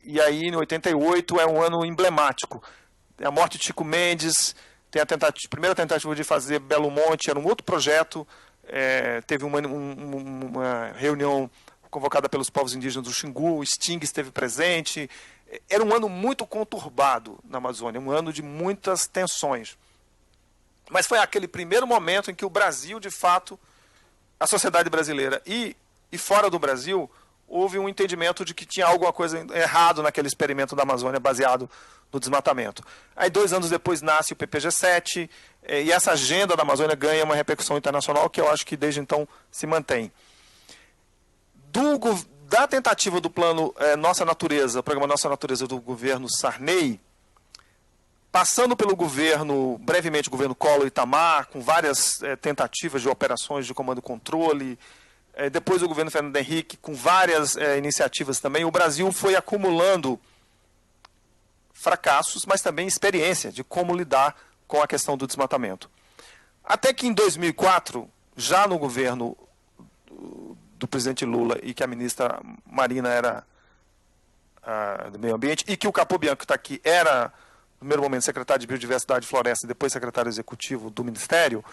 e aí, em 88, é um ano emblemático. A morte de Chico Mendes, tem a primeira tentativa de fazer Belo Monte, era um outro projeto, teve uma reunião convocada pelos povos indígenas do Xingu, o Sting esteve presente. Era um ano muito conturbado na Amazônia, um ano de muitas tensões. Mas foi aquele primeiro momento em que o Brasil, de fato, a sociedade brasileira e fora do Brasil, houve um entendimento de que tinha alguma coisa errado naquele experimento da Amazônia baseado no desmatamento. Aí, 2 anos depois, nasce o PPG-7, e essa agenda da Amazônia ganha uma repercussão internacional que eu acho que desde então se mantém. Da tentativa do plano Nossa Natureza, o programa Nossa Natureza do governo Sarney, passando pelo brevemente o governo Collor e Itamar, com várias tentativas de operações de comando e controle, depois do governo Fernando Henrique, com várias iniciativas também, o Brasil foi acumulando fracassos, mas também experiência de como lidar com a questão do desmatamento. Até que em 2004, já no governo do presidente Lula e que a ministra Marina era do Meio Ambiente e que o Capobianco, que está aqui, era, no primeiro momento, secretário de Biodiversidade e Floresta e depois secretário executivo do Ministério,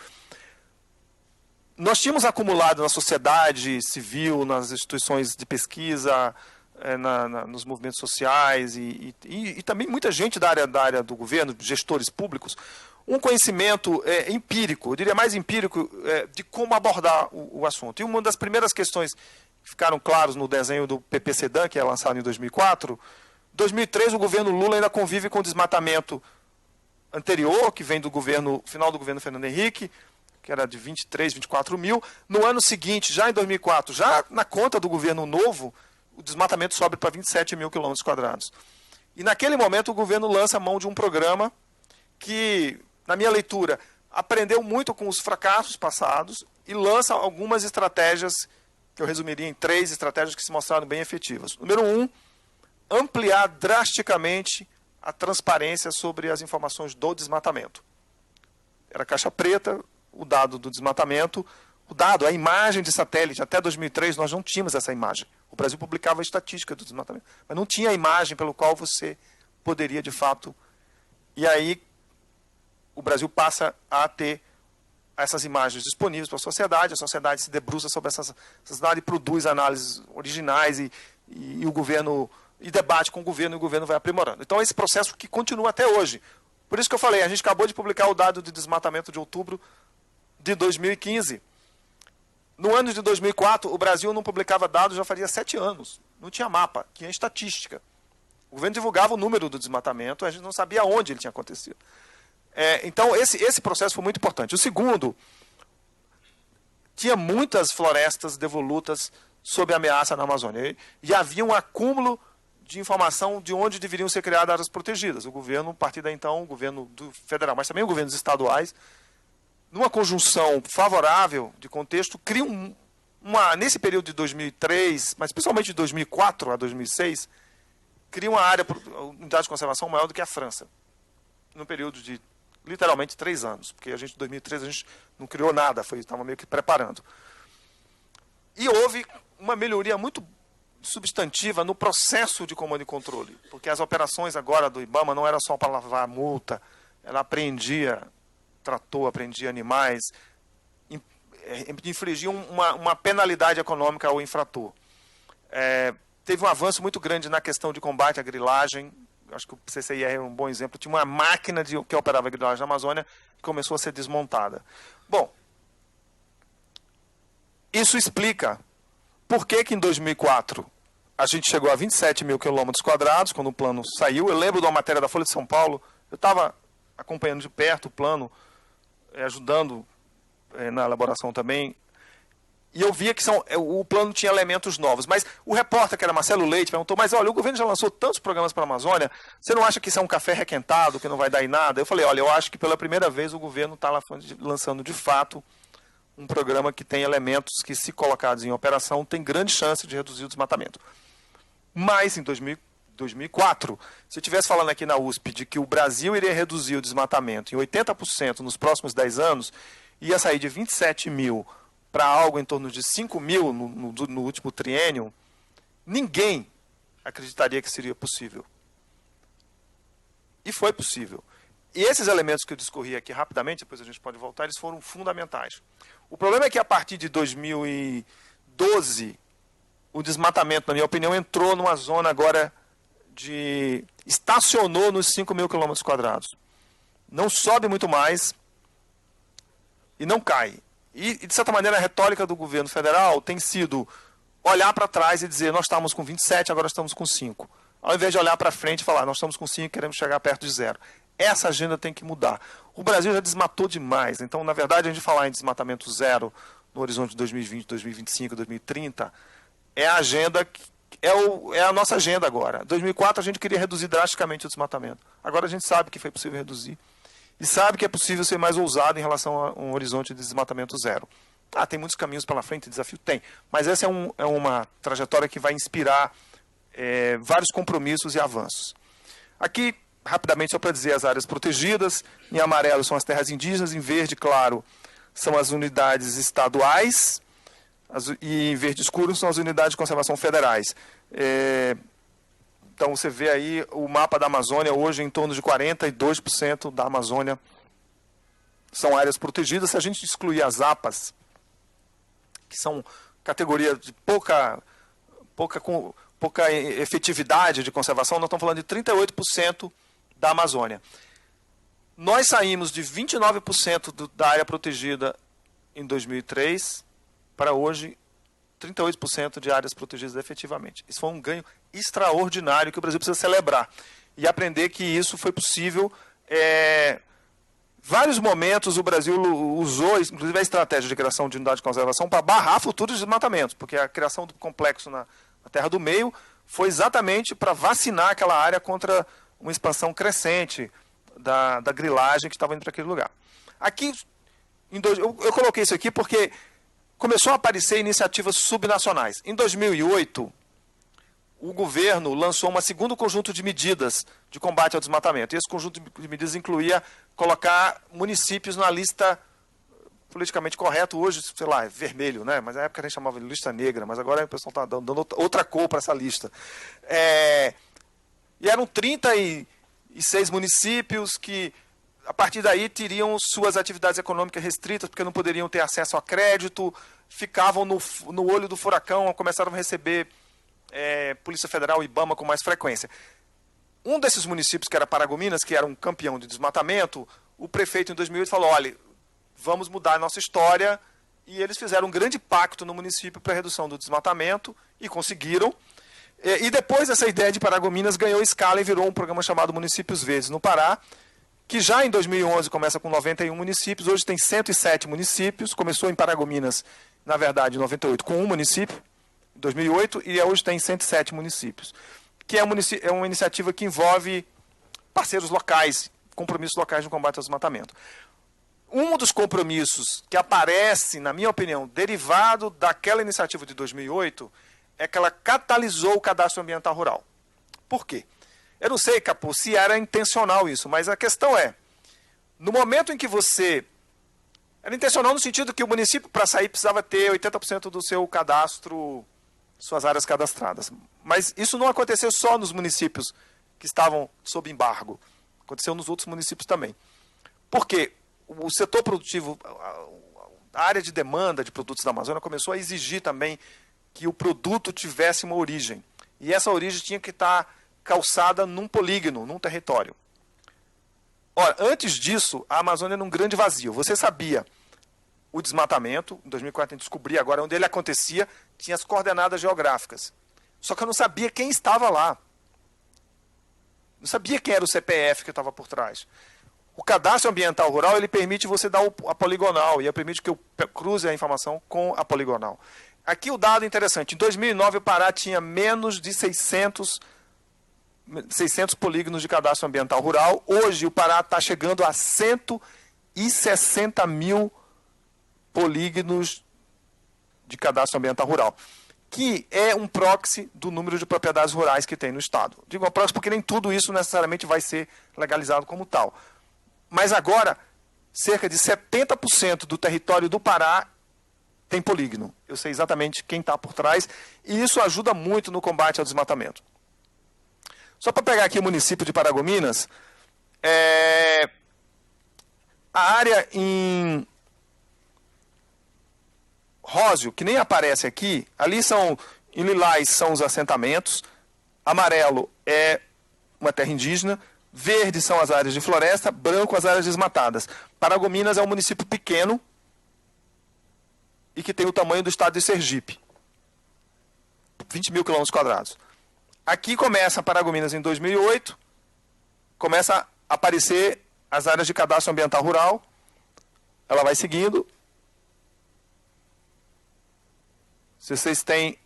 nós tínhamos acumulado na sociedade civil, nas instituições de pesquisa, nos movimentos sociais e também muita gente da área do governo, gestores públicos, um conhecimento empírico, eu diria mais empírico, de como abordar o assunto. E uma das primeiras questões que ficaram claras no desenho do PP-Sedan, que é lançado em 2004, 2003 o governo Lula ainda convive com o desmatamento anterior, que vem do final do governo Fernando Henrique, que era de 23, 24 mil. No ano seguinte, já em 2004, já na conta do governo novo, o desmatamento sobe para 27 mil quilômetros quadrados. E naquele momento o governo lança a mão de um programa que, na minha leitura, aprendeu muito com os fracassos passados e lança algumas estratégias, que eu resumiria em 3 estratégias que se mostraram bem efetivas. Número 1, ampliar drasticamente a transparência sobre as informações do desmatamento. Era caixa preta, o dado do desmatamento, a imagem de satélite. Até 2003 nós não tínhamos essa imagem. O Brasil publicava a estatística do desmatamento, mas não tinha a imagem pelo qual você poderia, de fato... E aí o Brasil passa a ter essas imagens disponíveis para a sociedade se debruça sobre essas dados e produz análises originais e o governo... e debate com o governo vai aprimorando. Então, esse processo que continua até hoje. Por isso que eu falei, a gente acabou de publicar o dado de desmatamento de outubro de 2015. No ano de 2004, o Brasil não publicava dados já fazia 7 anos. Não tinha mapa, tinha estatística. O governo divulgava o número do desmatamento, a gente não sabia onde ele tinha acontecido. Então, esse processo foi muito importante. O segundo, tinha muitas florestas devolutas sob ameaça na Amazônia. E havia um acúmulo de informação de onde deveriam ser criadas áreas protegidas. O governo, a partir daí então, o governo federal, mas também os governos estaduais, numa conjunção favorável de contexto, cria nesse período de 2003, mas principalmente de 2004 a 2006, cria uma unidade de conservação maior do que a França, num período de literalmente 3 anos, porque em 2003 a gente não criou nada, estava meio que preparando. E houve uma melhoria muito substantiva no processo de comando e controle, porque as operações agora do IBAMA não era só para lavar a multa, ela apreendia trator, apreendia animais, infligia uma penalidade econômica ao infrator. Teve um avanço muito grande na questão de combate à grilagem, acho que o CCIR é um bom exemplo, tinha uma máquina que operava a grilagem na Amazônia que começou a ser desmontada. Bom, isso explica por que em 2004 a gente chegou a 27 mil quilômetros quadrados, quando o plano saiu. Eu lembro de uma matéria da Folha de São Paulo, eu estava acompanhando de perto o plano, ajudando na elaboração também, e eu via que o plano tinha elementos novos. Mas o repórter, que era Marcelo Leite, perguntou, mas olha, o governo já lançou tantos programas para a Amazônia, você não acha que isso é um café requentado, que não vai dar em nada? Eu falei, olha, eu acho que pela primeira vez o governo está lançando de fato um programa que tem elementos que, se colocados em operação, tem grande chance de reduzir o desmatamento. Mas, em 2004, se eu estivesse falando aqui na USP de que o Brasil iria reduzir o desmatamento em 80% nos próximos 10 anos, ia sair de 27 mil para algo em torno de 5 mil no último triênio, ninguém acreditaria que seria possível. E foi possível. E esses elementos que eu discorri aqui rapidamente, depois a gente pode voltar, eles foram fundamentais. O problema é que a partir de 2012, o desmatamento, na minha opinião, entrou numa zona agora estacionou nos 5 mil quilômetros quadrados. Não sobe muito mais e não cai. E, de certa maneira, a retórica do governo federal tem sido olhar para trás e dizer, nós estávamos com 27, agora estamos com 5. Ao invés de olhar para frente e falar, nós estamos com 5 e queremos chegar perto de 0. Essa agenda tem que mudar. O Brasil já desmatou demais. Então, na verdade, a gente falar em desmatamento zero no horizonte de 2020, 2025, 2030, é a agenda, é a nossa agenda agora. Em 2004, a gente queria reduzir drasticamente o desmatamento. Agora a gente sabe que foi possível reduzir. E sabe que é possível ser mais ousado em relação a um horizonte de desmatamento zero. Tem muitos caminhos pela frente, desafio tem. Mas essa é uma trajetória que vai inspirar vários compromissos e avanços. Aqui, rapidamente, só para dizer as áreas protegidas. Em amarelo são as terras indígenas, em verde claro são as unidades estaduais, e em verde escuro são as unidades de conservação federais. Então você vê aí o mapa da Amazônia, hoje em torno de 42% da Amazônia são áreas protegidas. Se a gente excluir as APAs, que são categoria de pouca efetividade de conservação, nós estamos falando de 38% da Amazônia. Nós saímos de 29% da área protegida em 2003 para hoje 38% de áreas protegidas efetivamente. Isso foi um ganho extraordinário que o Brasil precisa celebrar e aprender que isso foi possível. Vários momentos o Brasil usou, inclusive a estratégia de criação de unidade de conservação, para barrar futuros desmatamentos, porque a criação do complexo na Terra do Meio foi exatamente para vacinar aquela área contra uma expansão crescente da grilagem que estava indo para aquele lugar. Aqui, eu coloquei isso aqui porque começou a aparecer iniciativas subnacionais. Em 2008, o governo lançou um segundo conjunto de medidas de combate ao desmatamento. E esse conjunto de medidas incluía colocar municípios na lista politicamente correto, hoje, sei lá, é vermelho, né? Mas na época a gente chamava de lista negra, mas agora o pessoal está dando outra cor para essa lista. E eram 36 municípios que, a partir daí, teriam suas atividades econômicas restritas, porque não poderiam ter acesso a crédito, ficavam no olho do furacão, começaram a receber Polícia Federal e IBAMA com mais frequência. Um desses municípios, que era Paragominas, que era um campeão de desmatamento, o prefeito, em 2008, falou, olha, vamos mudar a nossa história, e eles fizeram um grande pacto no município para a redução do desmatamento, e conseguiram. E depois essa ideia de Paragominas ganhou escala e virou um programa chamado Municípios Verdes no Pará, que já em 2011 começa com 91 municípios, hoje tem 107 municípios, começou em Paragominas, na verdade, em 98, com um município, em 2008, e hoje tem 107 municípios, que é uma iniciativa que envolve parceiros locais, compromissos locais no combate ao desmatamento. Um dos compromissos que aparece, na minha opinião, derivado daquela iniciativa de 2008, é que ela catalisou o cadastro ambiental rural. Por quê? Eu não sei, Capô, se era intencional isso, mas a questão é, no momento em que você... Era intencional no sentido que o município, para sair, precisava ter 80% do seu cadastro, suas áreas cadastradas. Mas isso não aconteceu só nos municípios que estavam sob embargo. Aconteceu nos outros municípios também. Por quê? O setor produtivo, a área de demanda de produtos da Amazônia começou a exigir também que o produto tivesse uma origem. E essa origem tinha que estar calçada num polígono, num território. Ora, antes disso, a Amazônia era um grande vazio. Você sabia o desmatamento, em 2004 a gente descobria agora onde ele acontecia, tinha as coordenadas geográficas. Só que eu não sabia quem estava lá. Não sabia quem era o CPF que estava por trás. O cadastro ambiental rural, ele permite você dar a poligonal, e permite que eu cruze a informação com a poligonal. Aqui o dado interessante, em 2009 o Pará tinha menos de 600 polígonos de cadastro ambiental rural, hoje o Pará está chegando a 160 mil polígonos de cadastro ambiental rural, que é um proxy do número de propriedades rurais que tem no Estado. Digo um proxy porque nem tudo isso necessariamente vai ser legalizado como tal. Mas agora, cerca de 70% do território do Pará tem polígono. Eu sei exatamente quem está por trás, e isso ajuda muito no combate ao desmatamento. Só para pegar aqui o município de Paragominas, a área em Rósio, que nem aparece aqui, ali em lilás são os assentamentos, amarelo é uma terra indígena, verde são as áreas de floresta, branco as áreas desmatadas. Paragominas é um município pequeno e que tem o tamanho do estado de Sergipe. 20 mil quilômetros quadrados. Aqui começa Paragominas em 2008, começa a aparecer as áreas de cadastro ambiental rural, ela vai seguindo. Vocês têm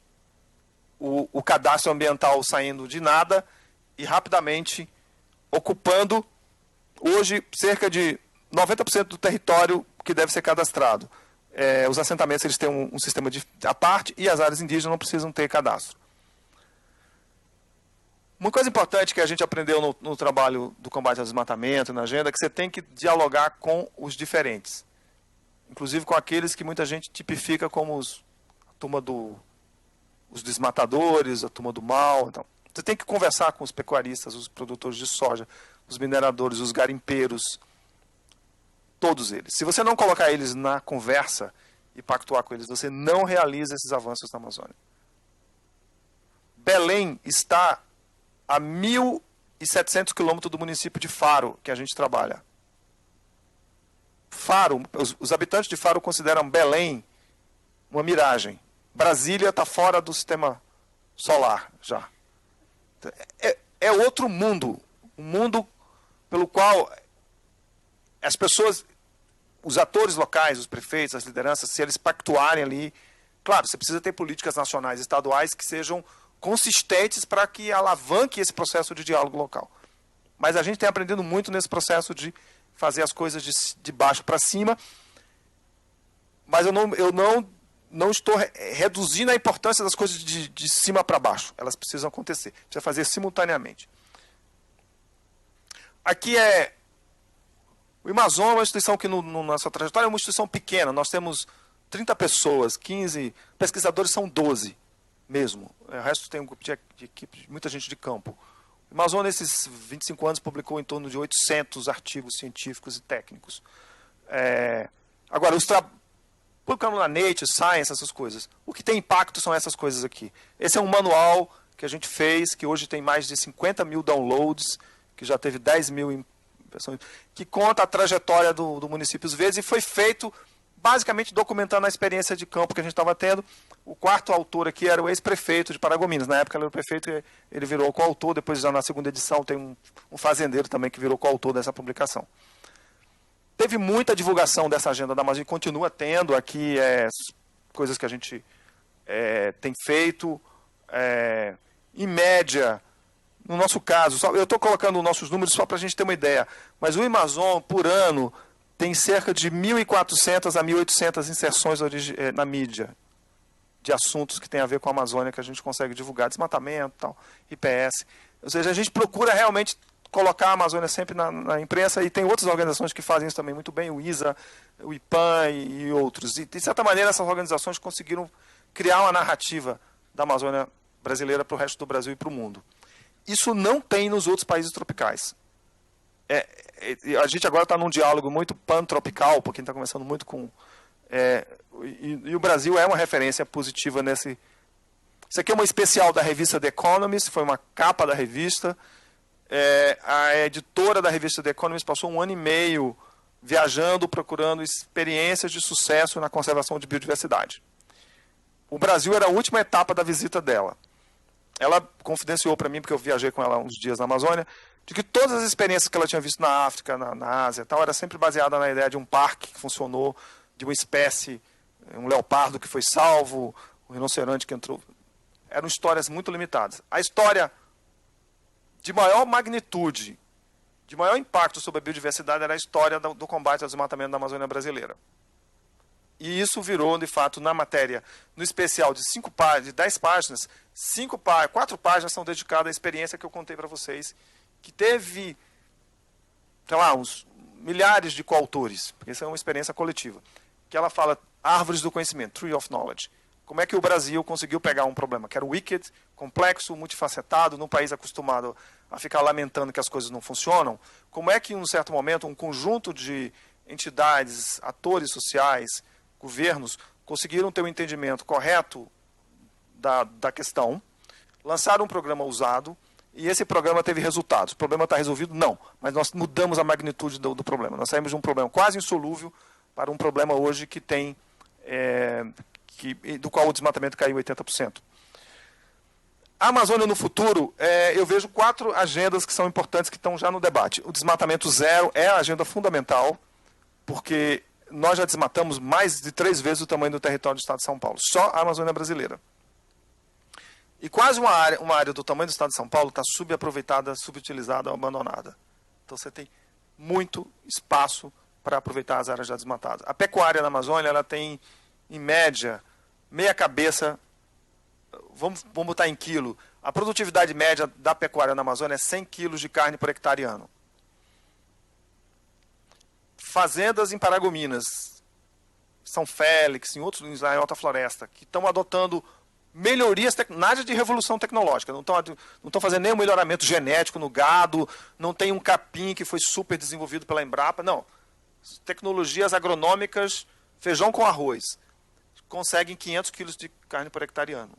o cadastro ambiental saindo de nada e rapidamente ocupando, hoje, cerca de 90% do território que deve ser cadastrado. os assentamentos eles têm um sistema à parte e as áreas indígenas não precisam ter cadastro. Uma coisa importante que a gente aprendeu no trabalho do combate ao desmatamento, na agenda, é que você tem que dialogar com os diferentes. Inclusive com aqueles que muita gente tipifica como a turma os desmatadores, a turma do mal. Então, você tem que conversar com os pecuaristas, os produtores de soja, os mineradores, os garimpeiros, todos eles. Se você não colocar eles na conversa e pactuar com eles, você não realiza esses avanços na Amazônia. Belém está a 1.700 quilômetros do município de Faro, que a gente trabalha. Faro, os habitantes de Faro consideram Belém uma miragem. Brasília está fora do sistema solar já. É outro mundo. Um mundo pelo qual as pessoas, os atores locais, os prefeitos, as lideranças, se eles pactuarem ali... Claro, você precisa ter políticas nacionais e estaduais que sejam consistentes para que alavanque esse processo de diálogo local. Mas a gente tem aprendido muito nesse processo de fazer as coisas de baixo para cima, mas eu não estou reduzindo a importância das coisas de cima para baixo. Elas precisam acontecer, precisa fazer simultaneamente. Aqui o Amazon é uma instituição que, na sua trajetória, é uma instituição pequena. Nós temos 30 pessoas, 15 pesquisadores, são 12 mesmo. O resto tem um grupo de equipe, muita gente de campo. O Amazon, nesses 25 anos, publicou em torno de 800 artigos científicos e técnicos. Agora, publicando na Nature, Science, essas coisas. O que tem impacto são essas coisas aqui. Esse é um manual que a gente fez, que hoje tem mais de 50 mil downloads, que já teve 10 mil impressões, que conta a trajetória do município às vezes, e foi feito basicamente documentando a experiência de campo que a gente estava tendo. O quarto autor aqui era o ex-prefeito de Paragominas. Na época ele era o prefeito, ele virou coautor. Depois, já na segunda edição, tem um fazendeiro também que virou coautor dessa publicação. Teve muita divulgação dessa agenda da Amazônia, e continua tendo aqui coisas que a gente tem feito. Em média, no nosso caso, eu estou colocando os nossos números só para a gente ter uma ideia, mas o Amazon, por ano, tem cerca de 1.400 a 1.800 inserções na mídia de assuntos que tem a ver com a Amazônia, que a gente consegue divulgar, desmatamento, tal, IPS. Ou seja, a gente procura realmente colocar a Amazônia sempre na imprensa, e tem outras organizações que fazem isso também muito bem, o ISA, o IPAN e outros. E, de certa maneira, essas organizações conseguiram criar uma narrativa da Amazônia brasileira para o resto do Brasil e para o mundo. Isso não tem nos outros países tropicais. A gente agora está num diálogo muito pan-tropical, porque a gente está conversando muito com... e o Brasil é uma referência positiva nesse... Isso aqui é uma especial da revista The Economist, foi uma capa da revista. A editora da revista The Economist passou 1 ano e meio viajando, procurando experiências de sucesso na conservação de biodiversidade. O Brasil era a última etapa da visita dela. Ela confidenciou para mim, porque eu viajei com ela uns dias na Amazônia, de que todas as experiências que ela tinha visto na África, na Ásia, tal, era sempre baseada na ideia de um parque que funcionou, de uma espécie, um leopardo que foi salvo, um rinoceronte que entrou. Eram histórias muito limitadas. A história de maior magnitude, de maior impacto sobre a biodiversidade, era a história do combate ao desmatamento da Amazônia brasileira. E isso virou, de fato, na matéria, no especial de 10 páginas, 4 páginas são dedicadas à experiência que eu contei para vocês, que teve, sei lá, uns milhares de coautores, porque isso é uma experiência coletiva, que ela fala árvores do conhecimento, Tree of Knowledge. Como é que o Brasil conseguiu pegar um problema que era wicked, complexo, multifacetado, num país acostumado a ficar lamentando que as coisas não funcionam, como é que, em um certo momento, um conjunto de entidades, atores sociais, governos, conseguiram ter um entendimento correto da questão, lançaram um programa usado, e esse programa teve resultados. O problema está resolvido? Não. Mas nós mudamos a magnitude do problema. Nós saímos de um problema quase insolúvel para um problema hoje que tem... do qual o desmatamento caiu 80%. A Amazônia no futuro, eu vejo 4 agendas que são importantes, que estão já no debate. O desmatamento zero é a agenda fundamental, porque nós já desmatamos mais de 3 vezes o tamanho do território do Estado de São Paulo. Só a Amazônia brasileira. E quase uma área do tamanho do Estado de São Paulo está subaproveitada, subutilizada, abandonada. Então você tem muito espaço para aproveitar as áreas já desmatadas. A pecuária na Amazônia ela tem, em média, meia cabeça, vamos botar em quilo, a produtividade média da pecuária na Amazônia é 100 quilos de carne por hectare ano. Fazendas em Paragominas, São Félix, em outros, lá em Alta Floresta, que estão adotando melhorias, nada de revolução tecnológica, não estão fazendo nenhum melhoramento genético no gado, não tem um capim que foi super desenvolvido pela Embrapa, não. Tecnologias agronômicas, feijão com arroz, conseguem 500 quilos de carne por hectare ano.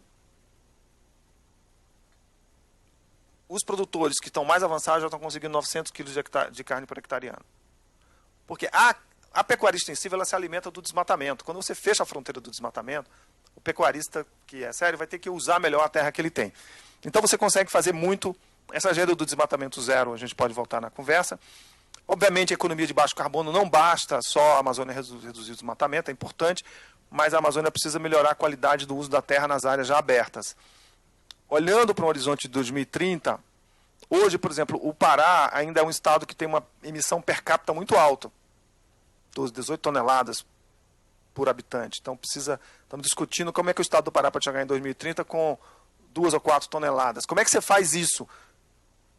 Os produtores que estão mais avançados já estão conseguindo 900 quilos de carne por hectare ano. Porque a pecuária extensiva ela se alimenta do desmatamento. Quando você fecha a fronteira do desmatamento, o pecuarista que é sério vai ter que usar melhor a terra que ele tem. Então você consegue fazer muito essa agenda do desmatamento zero, a gente pode voltar na conversa. Obviamente a economia de baixo carbono não basta só a Amazônia reduzir o desmatamento, é importante, mas a Amazônia precisa melhorar a qualidade do uso da terra nas áreas já abertas. Olhando para um horizonte de 2030, hoje, por exemplo, o Pará ainda é um estado que tem uma emissão per capita muito alta, 18 toneladas por habitante. Então estamos discutindo como é que o estado do Pará pode chegar em 2030 com 2 ou 4 toneladas. Como é que você faz isso?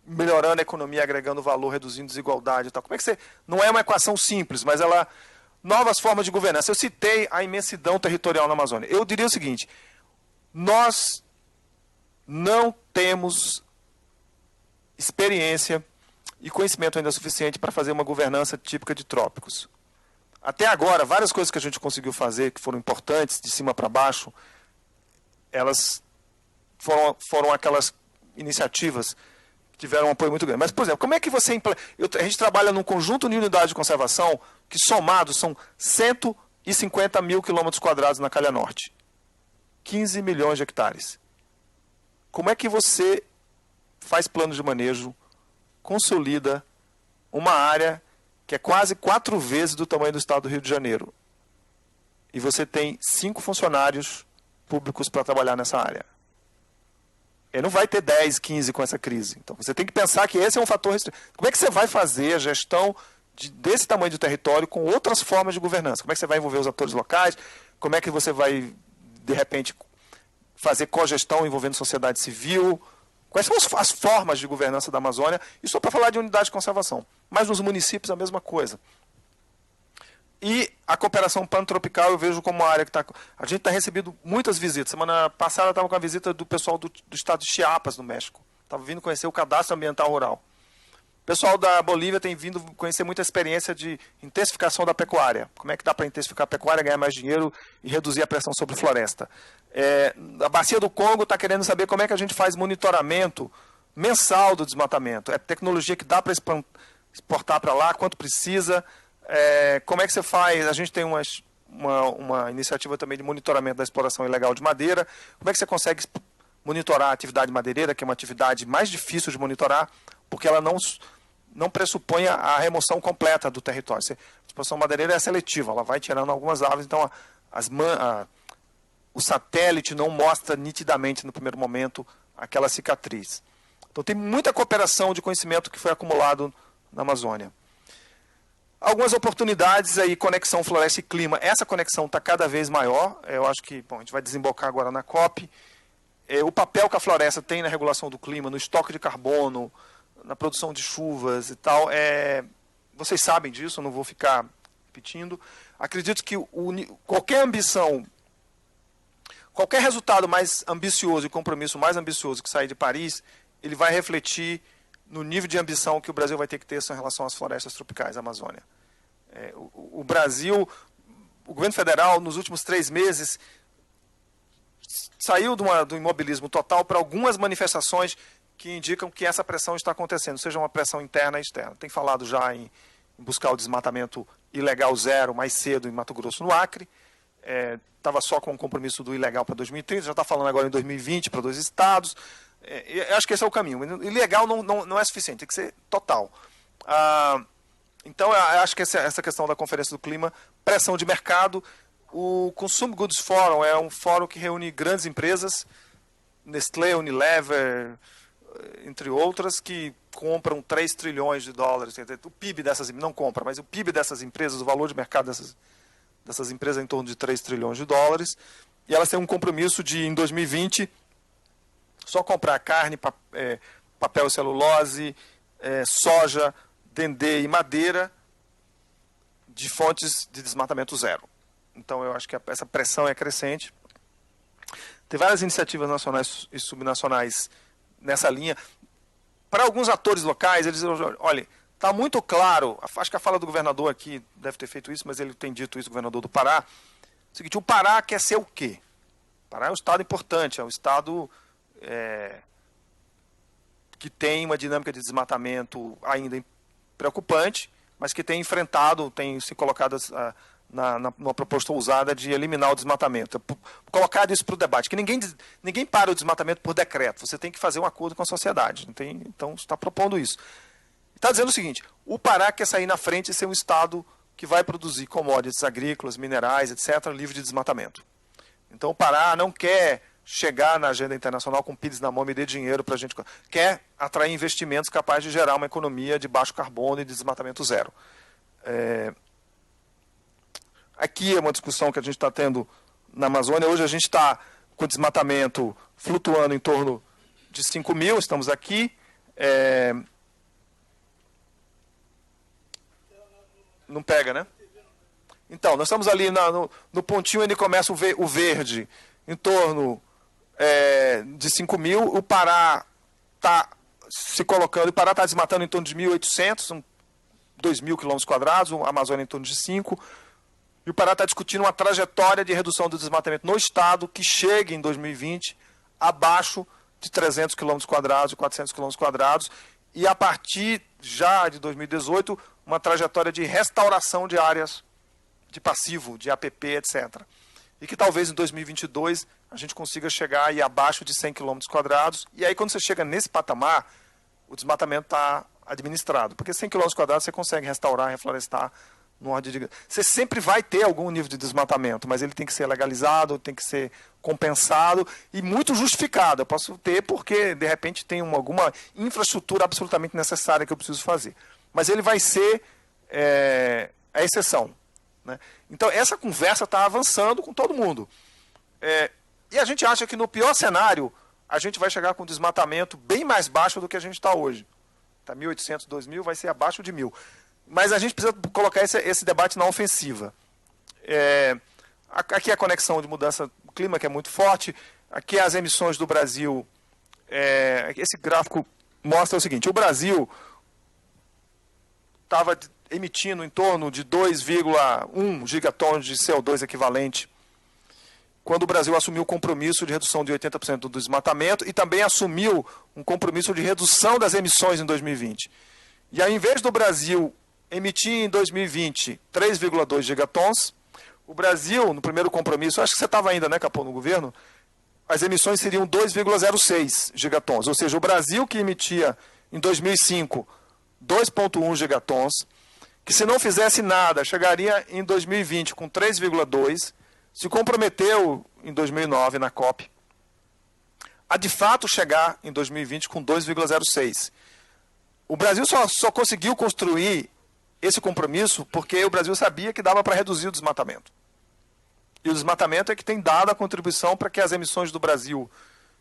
Melhorando a economia, agregando valor, reduzindo desigualdade e tal. Como é que você... Não é uma equação simples, mas ela... Novas formas de governança. Eu citei a imensidão territorial na Amazônia. Eu diria o seguinte, nós não temos experiência e conhecimento ainda suficiente para fazer uma governança típica de trópicos. Até agora, várias coisas que a gente conseguiu fazer, que foram importantes, de cima para baixo, elas foram aquelas iniciativas que tiveram um apoio muito grande. Mas, por exemplo, como é que você... A gente trabalha num conjunto de unidades de conservação que, somados, são 150 mil quilômetros quadrados na Calha Norte. 15 milhões de hectares. Como é que você faz plano de manejo, consolida uma área que é quase 4 vezes do tamanho do estado do Rio de Janeiro, e você tem 5 funcionários públicos para trabalhar nessa área? Ele não vai ter 10, 15 com essa crise. Então você tem que pensar que esse é um fator restritivo. Como é que você vai fazer a gestão desse tamanho de território com outras formas de governança? Como é que você vai envolver os atores locais? Como é que você vai, de repente, fazer cogestão envolvendo sociedade civil? Quais são as formas de governança da Amazônia? Isso só para falar de unidade de conservação. Mas nos municípios a mesma coisa. E a cooperação pantropical eu vejo como uma área que está... A gente está recebendo muitas visitas. Semana passada estava com a visita do pessoal do estado de Chiapas, no México. Estava vindo conhecer o cadastro ambiental rural. O pessoal da Bolívia tem vindo conhecer muita experiência de intensificação da pecuária. Como é que dá para intensificar a pecuária, ganhar mais dinheiro e reduzir a pressão sobre floresta. A Bacia do Congo está querendo saber como é que a gente faz monitoramento mensal do desmatamento. É tecnologia que dá para exportar para lá, quanto precisa. Como é que você faz? A gente tem uma iniciativa também de monitoramento da exploração ilegal de madeira. Como é que você consegue monitorar a atividade madeireira, que é uma atividade mais difícil de monitorar, porque ela não pressupõe a remoção completa do território. A exploração madeireira é seletiva, ela vai tirando algumas árvores, então o satélite não mostra nitidamente no primeiro momento aquela cicatriz. Então tem muita cooperação de conhecimento que foi acumulado na Amazônia. Algumas oportunidades aí, conexão floresta e clima. Essa conexão está cada vez maior. Eu acho que, a gente vai desembocar agora na COP. O papel que a floresta tem na regulação do clima, no estoque de carbono, na produção de chuvas e tal, vocês sabem disso, eu não vou ficar repetindo. Acredito que qualquer ambição, qualquer resultado mais ambicioso e compromisso mais ambicioso que sair de Paris, ele vai refletir no nível de ambição que o Brasil vai ter que ter em relação às florestas tropicais da Amazônia. O Brasil, o governo federal, nos últimos 3 meses, saiu do imobilismo total para algumas manifestações que indicam que essa pressão está acontecendo, seja uma pressão interna e externa. Tem falado já em buscar o desmatamento ilegal zero mais cedo em Mato Grosso, no Acre. Estava só com o compromisso do ilegal para 2030, já está falando agora em 2020 para 2 estados. Eu acho que esse é o caminho. Ilegal não é suficiente, tem que ser total. Então, eu acho que essa questão da Conferência do Clima, pressão de mercado. O Consumer Goods Forum é um fórum que reúne grandes empresas, Nestlé, Unilever, entre outras, que compram 3 trilhões de dólares. O PIB dessas não compra, mas o PIB dessas empresas, o valor de mercado dessas empresas é em torno de 3 trilhões de dólares. E elas têm um compromisso de, em 2020, só comprar carne, papel e celulose, soja, dendê e madeira de fontes de desmatamento zero. Então, eu acho que essa pressão é crescente. Tem várias iniciativas nacionais e subnacionais nessa linha. Para alguns atores locais, eles dizem, olha, está muito claro, acho que a fala do governador aqui deve ter feito isso, mas ele tem dito isso, o governador do Pará, o seguinte, o Pará quer ser o quê? O Pará é um estado importante, é um estado que tem uma dinâmica de desmatamento ainda preocupante, mas que tem enfrentado, tem se colocado numa proposta ousada de eliminar o desmatamento. Colocar isso para o debate, que ninguém para o desmatamento por decreto, você tem que fazer um acordo com a sociedade. Então, está propondo isso. Está dizendo o seguinte, o Pará quer sair na frente e ser um estado que vai produzir commodities agrícolas, minerais, etc., livre de desmatamento. Então, o Pará não quer chegar na agenda internacional com pires na mão e dê dinheiro para a gente. Quer atrair investimentos capazes de gerar uma economia de baixo carbono e de desmatamento zero. Aqui é uma discussão que a gente está tendo na Amazônia. Hoje a gente está com desmatamento flutuando em torno de 5 mil, estamos aqui. Não pega, né? Então, nós estamos ali no pontinho onde começa o verde, em torno de 5 mil. O Pará está se colocando, o Pará está desmatando em torno de 1.800, são 2.000 quilômetros quadrados, a Amazônia em torno de 5. E o Pará está discutindo uma trajetória de redução do desmatamento no estado que chegue em 2020 abaixo de 300 quilômetros quadrados e 400 quilômetros quadrados. E a partir já de 2018, uma trajetória de restauração de áreas de passivo, de APP, etc. E que talvez em 2022 a gente consiga chegar aí abaixo de 100 quilômetros quadrados. E aí quando você chega nesse patamar, o desmatamento está administrado. Porque 100 quilômetros quadrados você consegue restaurar, reflorestar. Você sempre vai ter algum nível de desmatamento, mas ele tem que ser legalizado, tem que ser compensado e muito justificado. Eu posso ter porque, de repente, tem alguma infraestrutura absolutamente necessária que eu preciso fazer. Mas ele vai ser a exceção. Né? Então, essa conversa está avançando com todo mundo. E a gente acha que, no pior cenário, a gente vai chegar com desmatamento bem mais baixo do que a gente está hoje. Está 1.800, 2.000, vai ser abaixo de 1.000. Mas a gente precisa colocar esse debate na ofensiva. Aqui a conexão de mudança do clima, que é muito forte. Aqui as emissões do Brasil. Esse gráfico mostra o seguinte. O Brasil estava emitindo em torno de 2,1 gigatons de CO2 equivalente quando o Brasil assumiu o compromisso de redução de 80% do desmatamento e também assumiu um compromisso de redução das emissões em 2020. E ao invés do Brasil emitir em 2020 3,2 gigatons, o Brasil, no primeiro compromisso, acho que você estava ainda, né, Capô, no governo, as emissões seriam 2,06 gigatons. Ou seja, o Brasil que emitia em 2005 2,1 gigatons, que se não fizesse nada, chegaria em 2020 com 3,2, se comprometeu em 2009 na COP a de fato chegar em 2020 com 2,06. O Brasil só conseguiu construir esse compromisso porque o Brasil sabia que dava para reduzir o desmatamento. E o desmatamento é que tem dado a contribuição para que as emissões do Brasil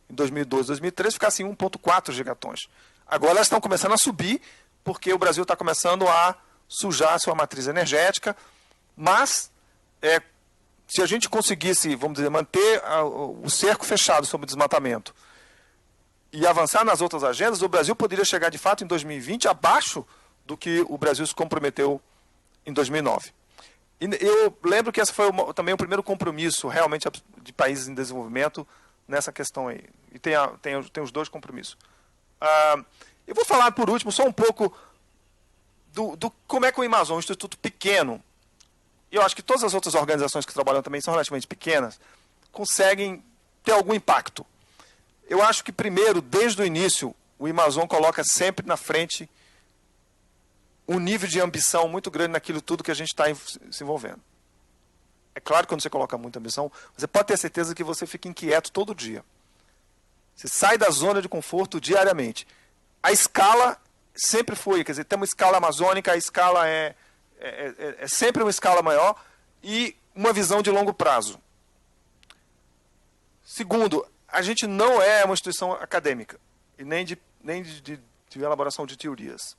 em 2012, 2013 ficassem 1,4 gigatons. Agora elas estão começando a subir porque o Brasil está começando a sujar a sua matriz energética, mas se a gente conseguisse, vamos dizer, manter o cerco fechado sobre o desmatamento e avançar nas outras agendas, o Brasil poderia chegar de fato em 2020 abaixo do que o Brasil se comprometeu em 2009. E eu lembro que esse foi também o primeiro compromisso realmente de países em desenvolvimento nessa questão aí. E tem os dois compromissos. Eu vou falar por último só um pouco do como é que o Amazon, um instituto pequeno, e eu acho que todas as outras organizações que trabalham também são relativamente pequenas, conseguem ter algum impacto. Eu acho que, primeiro, desde o início, o Amazon coloca sempre na frente um nível de ambição muito grande naquilo tudo que a gente está se envolvendo. É claro que quando você coloca muita ambição, você pode ter certeza que você fica inquieto todo dia. Você sai da zona de conforto diariamente. A escala sempre foi, quer dizer, tem uma escala amazônica, a escala é sempre uma escala maior e uma visão de longo prazo. Segundo, a gente não é uma instituição acadêmica, e nem de elaboração de teorias.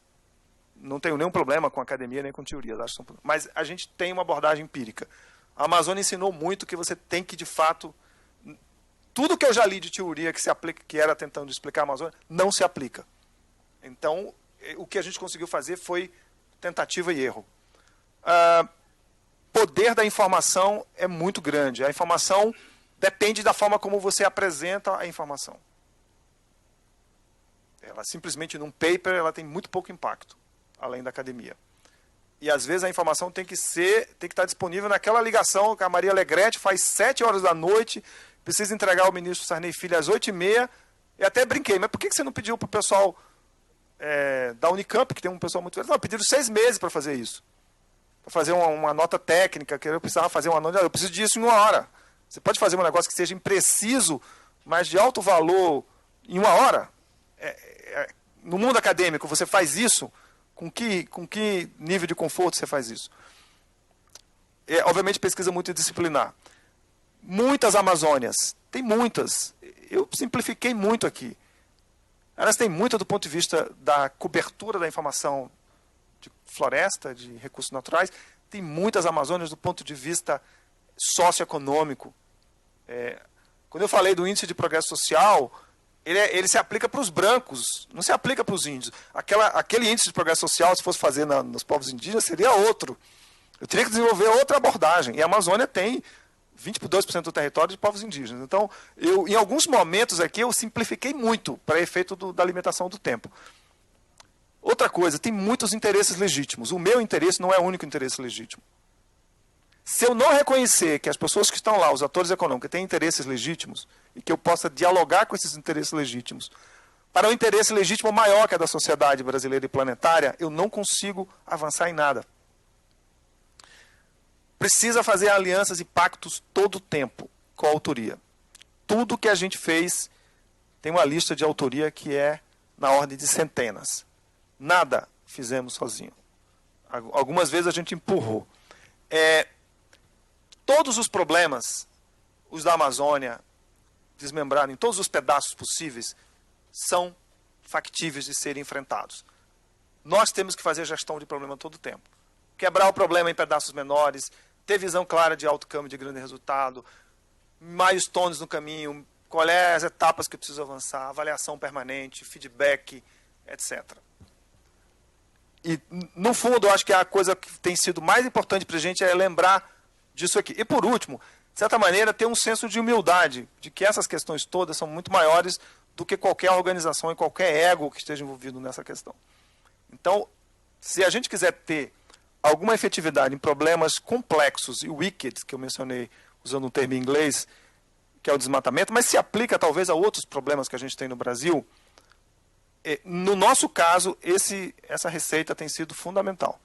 Não tenho nenhum problema com academia nem com teorias, acho que são, mas a gente tem uma abordagem empírica. A Amazônia ensinou muito que você tem que, de fato, tudo que eu já li de teoria que se aplica, que era tentando explicar a Amazônia, não se aplica. Então, o que a gente conseguiu fazer foi tentativa e erro. Poder da informação é muito grande. A informação depende da forma como você apresenta a informação. Ela simplesmente, num paper, ela tem muito pouco impacto, além da academia. E, às vezes, a informação tem que estar disponível naquela ligação que a Maria Alegrete faz 7 horas da noite, precisa entregar ao ministro Sarney Filho às 8h30, e até brinquei, mas por que você não pediu para o pessoal da Unicamp, que tem um pessoal muito... Não, pediram 6 meses para fazer isso. Para fazer uma nota técnica, que eu precisava fazer uma nota... Eu preciso disso em 1 hora. Você pode fazer um negócio que seja impreciso, mas de alto valor em 1 hora? No mundo acadêmico, você faz isso? Com que nível de conforto você faz isso? Obviamente, pesquisa multidisciplinar. Muitas Amazônias. Tem muitas. Eu simplifiquei muito aqui. Elas têm muito do ponto de vista da cobertura da informação de floresta, de recursos naturais. Tem muitas Amazônias do ponto de vista socioeconômico. Quando eu falei do índice de progresso social, ele se aplica para os brancos, não se aplica para os índios. Aquele índice de progresso social, se fosse fazer nos povos indígenas, seria outro. Eu teria que desenvolver outra abordagem. E a Amazônia tem 22% do território de povos indígenas. Então, em alguns momentos aqui, eu simplifiquei muito para efeito da limitação do tempo. Outra coisa, tem muitos interesses legítimos. O meu interesse não é o único interesse legítimo. Se eu não reconhecer que as pessoas que estão lá, os atores econômicos, têm interesses legítimos, e que eu possa dialogar com esses interesses legítimos, para um interesse legítimo maior que a da sociedade brasileira e planetária, eu não consigo avançar em nada. Precisa fazer alianças e pactos todo o tempo com a autoria. Tudo que a gente fez tem uma lista de autoria que é na ordem de centenas. Nada fizemos sozinho. Algumas vezes a gente empurrou. Todos os problemas, os da Amazônia, desmembrados em todos os pedaços possíveis, são factíveis de serem enfrentados. Nós temos que fazer gestão de problema todo o tempo. Quebrar o problema em pedaços menores, ter visão clara de alto câmbio de grande resultado, milestones no caminho, qual é as etapas que eu preciso avançar, avaliação permanente, feedback, etc. E, no fundo, eu acho que a coisa que tem sido mais importante para a gente é lembrar disso aqui. E, por último, de certa maneira, ter um senso de humildade, de que essas questões todas são muito maiores do que qualquer organização e qualquer ego que esteja envolvido nessa questão. Então, se a gente quiser ter alguma efetividade em problemas complexos e wicked, que eu mencionei usando um termo em inglês, que é o desmatamento, mas se aplica talvez a outros problemas que a gente tem no Brasil, no nosso caso, essa receita tem sido fundamental.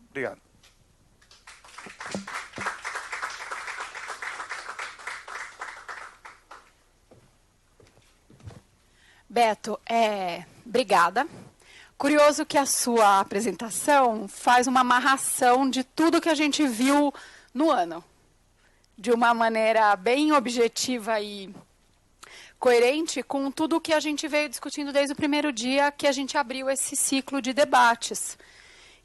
Obrigado. Beto, obrigada. Curioso que a sua apresentação faz uma amarração de tudo que a gente viu no ano, de uma maneira bem objetiva e coerente com tudo que a gente veio discutindo desde o primeiro dia que a gente abriu esse ciclo de debates.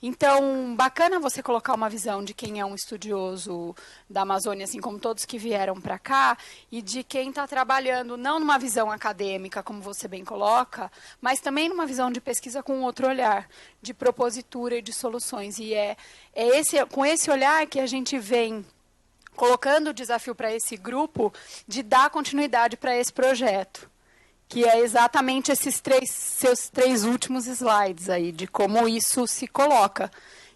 Então, bacana você colocar uma visão de quem é um estudioso da Amazônia, assim como todos que vieram para cá, e de quem está trabalhando não numa visão acadêmica, como você bem coloca, mas também numa visão de pesquisa com outro olhar, de propositura e de soluções. E com esse olhar que a gente vem colocando o desafio para esse grupo de dar continuidade para esse projeto, que é exatamente seus 3 últimos slides aí, de como isso se coloca.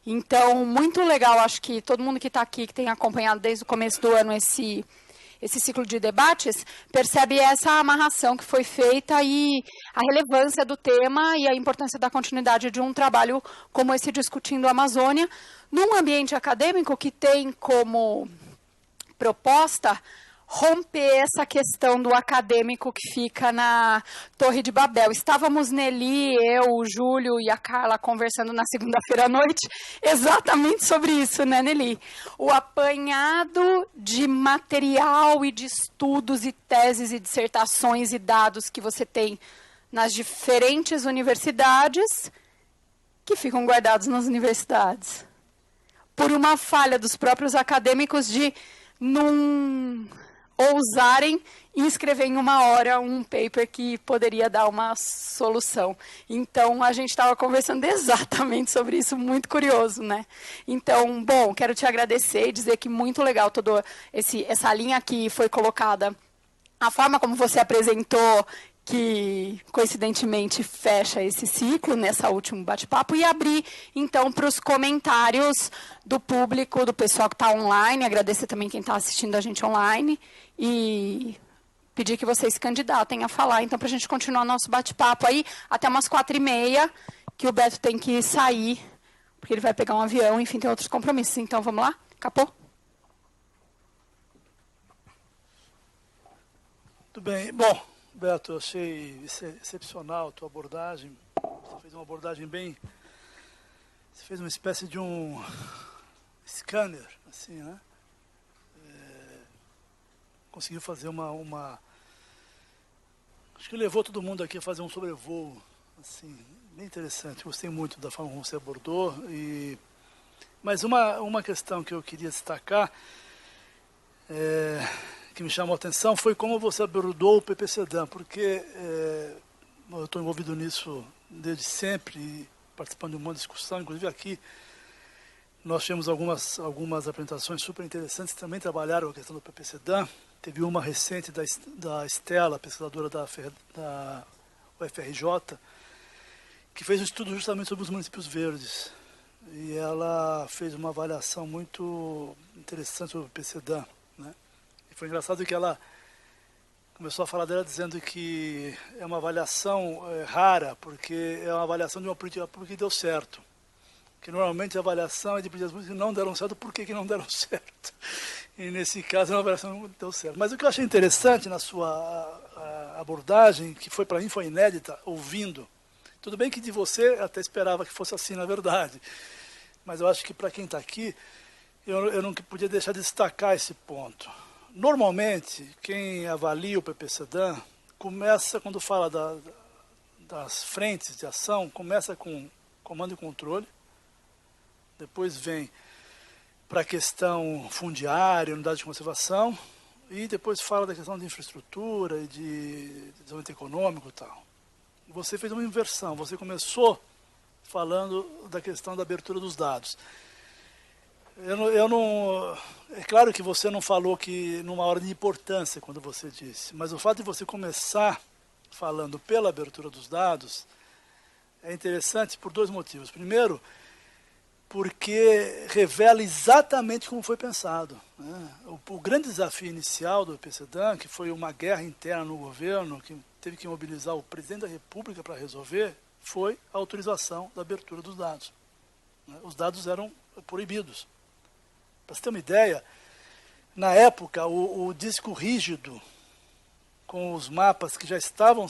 Então, muito legal, acho que todo mundo que está aqui, que tem acompanhado desde o começo do ano esse ciclo de debates, percebe essa amarração que foi feita e a relevância do tema e a importância da continuidade de um trabalho como esse Discutindo a Amazônia, num ambiente acadêmico que tem como proposta romper essa questão do acadêmico que fica na Torre de Babel. Estávamos Nelly, eu, o Júlio e a Carla conversando na segunda-feira à noite exatamente sobre isso, né, Nelly? O apanhado de material e de estudos e teses e dissertações e dados que você tem nas diferentes universidades que ficam guardados nas universidades. Por uma falha dos próprios acadêmicos de não ousarem escrever em uma hora um paper que poderia dar uma solução. Então, a gente estava conversando exatamente sobre isso, muito curioso, né? Então, bom, quero te agradecer e dizer que muito legal toda essa linha que foi colocada, a forma como você apresentou, que coincidentemente fecha esse ciclo nessa último bate-papo, e abrir então para os comentários do público, do pessoal que está online, agradecer também quem está assistindo a gente online e pedir que vocês se candidatem a falar, então, para a gente continuar nosso bate-papo aí até umas 4h30, que o Beto tem que sair, porque ele vai pegar um avião, enfim, tem outros compromissos. Então, vamos lá? Capô? Muito bem. Bom, Beto, eu achei excepcional a tua abordagem. Você fez uma abordagem bem... Você fez uma espécie de um scanner, assim, né? Conseguiu fazer uma... Acho que levou todo mundo aqui a fazer um sobrevoo, assim, bem interessante. Gostei muito da forma como você abordou. Mas uma questão que eu queria destacar, que me chamou a atenção, foi como você abordou o PPCDAM, porque eu estou envolvido nisso desde sempre, participando de uma discussão, inclusive aqui nós tivemos algumas apresentações super interessantes que também trabalharam a questão do PPCDAM. Teve uma recente da Estela, pesquisadora da UFRJ, que fez um estudo justamente sobre os municípios verdes. E ela fez uma avaliação muito interessante sobre o PPCDAM, né? E foi engraçado que ela começou a falar dela dizendo que é uma avaliação rara, porque é uma avaliação de uma política pública que deu certo. Que normalmente a avaliação é de políticas públicas que não deram certo, por que não deram certo? E nesse caso a avaliação não deu certo. Mas o que eu achei interessante na sua abordagem, que para mim foi inédita, ouvindo, tudo bem que de você até esperava que fosse assim na verdade, mas eu acho que para quem está aqui, eu não podia deixar de destacar esse ponto. Normalmente, quem avalia o PPCDAM começa, quando fala das frentes de ação, começa com comando e controle, depois vem para a questão fundiária, unidade de conservação, e depois fala da questão de infraestrutura e de desenvolvimento econômico e tal. Você fez uma inversão, você começou falando da questão da abertura dos dados. Eu não, é claro que você não falou que numa ordem de importância quando você disse, mas o fato de você começar falando pela abertura dos dados é interessante por dois motivos. Primeiro, porque revela exatamente como foi pensado, né? O grande desafio inicial do PPCDAM, que foi uma guerra interna no governo, que teve que mobilizar o presidente da República para resolver, foi a autorização da abertura dos dados. Os dados eram proibidos. Para você ter uma ideia, na época, o disco rígido, com os mapas que já estavam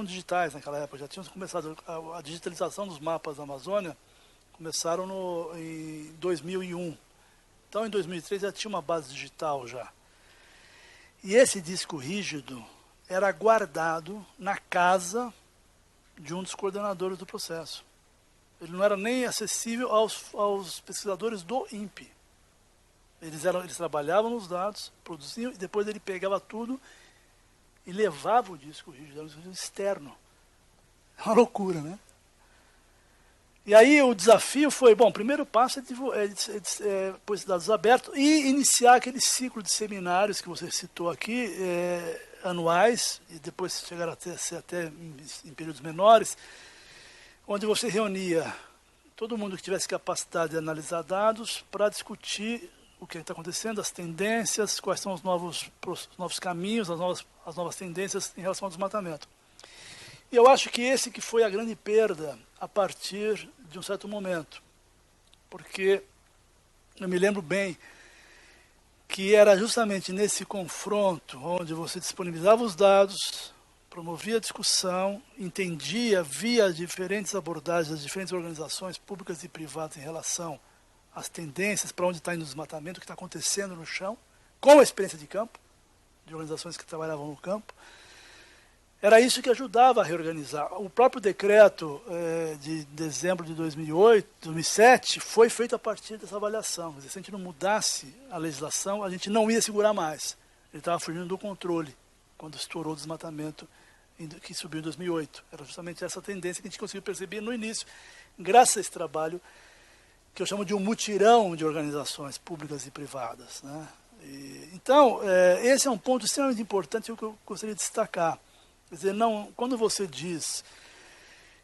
digitais naquela época, já tinham começado a digitalização dos mapas da Amazônia, começaram em 2001. Então, em 2003, já tinha uma base digital já. E esse disco rígido era guardado na casa de um dos coordenadores do processo. Ele não era nem acessível aos pesquisadores do INPE. Eles trabalhavam nos dados, produziam, e depois ele pegava tudo e levava o disco rígido, era um disco rígido externo. É uma loucura, né? E aí o desafio foi, bom, o primeiro passo é pôr esses dados abertos e iniciar aquele ciclo de seminários que você citou aqui, anuais, e depois chegaram a ser até em períodos menores, onde você reunia todo mundo que tivesse capacidade de analisar dados para discutir o que está acontecendo, as tendências, quais são os novos caminhos, as novas tendências em relação ao desmatamento. E eu acho que esse que foi a grande perda a partir de um certo momento. Porque eu me lembro bem que era justamente nesse confronto onde você disponibilizava os dados, promovia a discussão, entendia, via diferentes abordagens das diferentes organizações públicas e privadas em relação às tendências, para onde está indo o desmatamento, o que está acontecendo no chão, com a experiência de campo, de organizações que trabalhavam no campo. Era isso que ajudava a reorganizar. O próprio decreto de dezembro de 2007 foi feito a partir dessa avaliação. Quer dizer, se a gente não mudasse a legislação, a gente não ia segurar mais. Ele estava fugindo do controle quando estourou o desmatamento que subiu em 2008. Era justamente essa tendência que a gente conseguiu perceber no início, graças a esse trabalho que eu chamo de um mutirão de organizações públicas e privadas, né? Então, esse é um ponto extremamente importante que eu gostaria de destacar. Quer dizer, quando você diz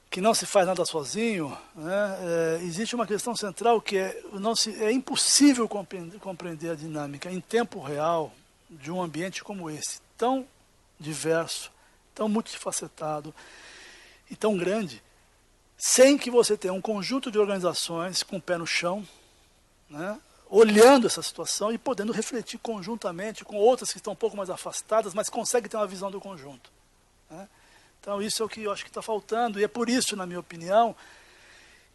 que não se faz nada sozinho, né, existe uma questão central que é impossível compreender a dinâmica em tempo real de um ambiente como esse, tão diverso, tão multifacetado e tão grande, sem que você tenha um conjunto de organizações com o pé no chão, né, olhando essa situação e podendo refletir conjuntamente com outras que estão um pouco mais afastadas, mas conseguem ter uma visão do conjunto, né? Então isso é o que eu acho que está faltando, e é por isso, na minha opinião,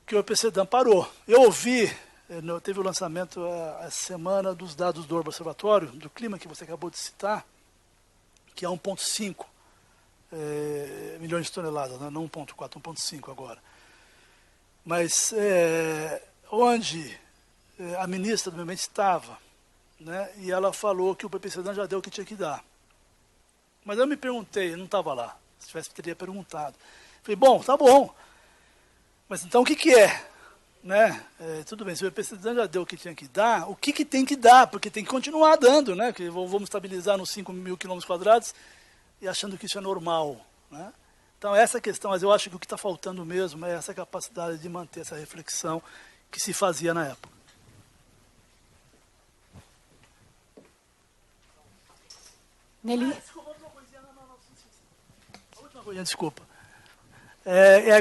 que o EPCDAM parou. Eu ouvi, teve o lançamento essa semana dos dados do Observatório do Clima, que você acabou de citar, que é 1,5 milhões de toneladas, né? Não 1,4, 1,5 agora. Mas onde a ministra do Meio Ambiente estava, né? E ela falou que o EPCDAM já deu o que tinha que dar. Mas eu me perguntei, eu não estava lá, se tivesse, teria perguntado. Falei, bom, tá bom, mas então o que é? Né? Tudo bem, se o EPCDAM já deu o que tinha que dar, o que tem que dar? Porque tem que continuar dando, né? Que vamos estabilizar nos 5 mil quilômetros quadrados e achando que isso é normal, né? Então essa questão, mas eu acho que o que está faltando mesmo é essa capacidade de manter essa reflexão que se fazia na época. Nelly? Desculpa.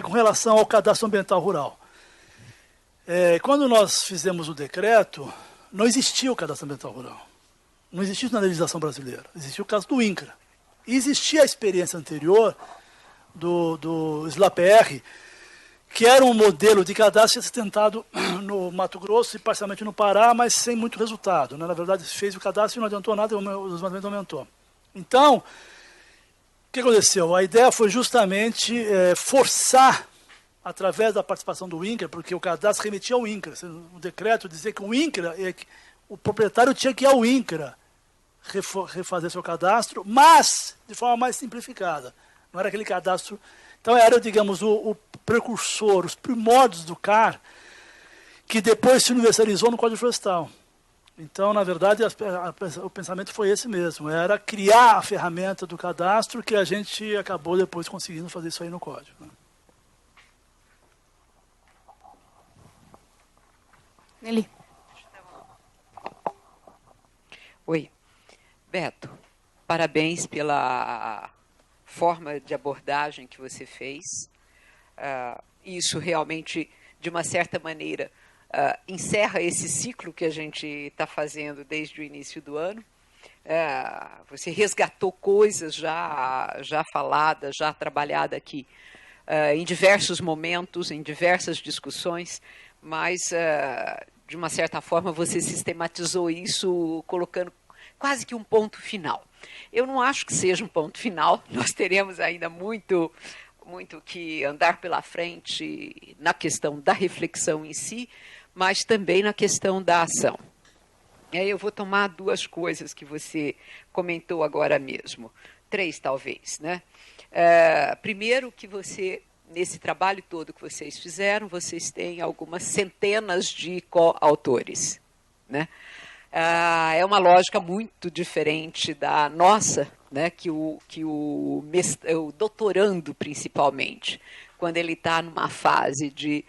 Com relação ao cadastro ambiental rural. Quando nós fizemos o decreto, não existia o cadastro ambiental rural. Não existia isso na legislação brasileira. Existia o caso do INCRA. E existia a experiência anterior do SLAPR, que era um modelo de cadastro tentado no Mato Grosso e parcialmente no Pará, mas sem muito resultado, né? Na verdade, fez o cadastro e não adiantou nada, o desmatamento aumentou. Então, o que aconteceu? A ideia foi justamente forçar, através da participação do INCRA, porque o cadastro remetia ao INCRA. O decreto dizia que o INCRA, o proprietário tinha que ir ao INCRA refazer seu cadastro, mas de forma mais simplificada. Não era aquele cadastro. Então, era, digamos, o precursor, os primórdios do CAR, que depois se universalizou no Código Florestal. Então, na verdade, o pensamento foi esse mesmo, era criar a ferramenta do cadastro, que a gente acabou depois conseguindo fazer isso aí no código, né? Nelly. Oi. Beto, parabéns pela forma de abordagem que você fez. Isso realmente, de uma certa maneira, encerra esse ciclo que a gente está fazendo desde o início do ano. Você resgatou coisas já faladas, já trabalhadas aqui em diversos momentos, em diversas discussões, mas, de uma certa forma, você sistematizou isso colocando quase que um ponto final. Eu não acho que seja um ponto final, nós teremos ainda muito que andar pela frente na questão da reflexão em si, mas também na questão da ação. E aí eu vou tomar duas coisas que você comentou agora mesmo, 3 talvez, né? Primeiro que você, nesse trabalho todo que vocês fizeram, vocês têm algumas centenas de coautores, né? É uma lógica muito diferente da nossa, né, que o doutorando, principalmente, quando ele está numa fase de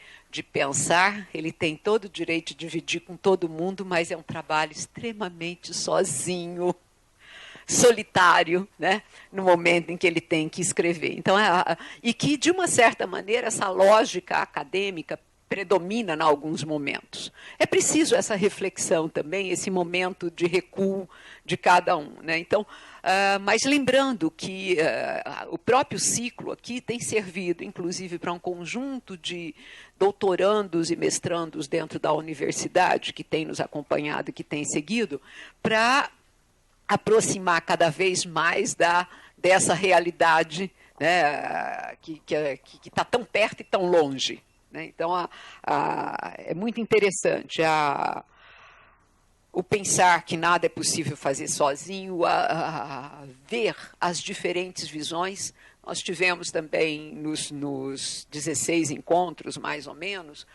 pensar, ele tem todo o direito de dividir com todo mundo, mas é um trabalho extremamente sozinho, solitário, né, no momento em que ele tem que escrever. Então, e que, de uma certa maneira, essa lógica acadêmica predomina em alguns momentos. É preciso essa reflexão também, esse momento de recuo de cada um, né? Então, mas lembrando que o próprio ciclo aqui tem servido, inclusive, para um conjunto de doutorandos e mestrandos dentro da universidade, que tem nos acompanhado, que tem seguido, para aproximar cada vez mais dessa realidade, né, que está tão perto e tão longe, né? Então, é muito interessante o pensar que nada é possível fazer sozinho, ver as diferentes visões. Nós tivemos também, nos 16 encontros, mais ou menos,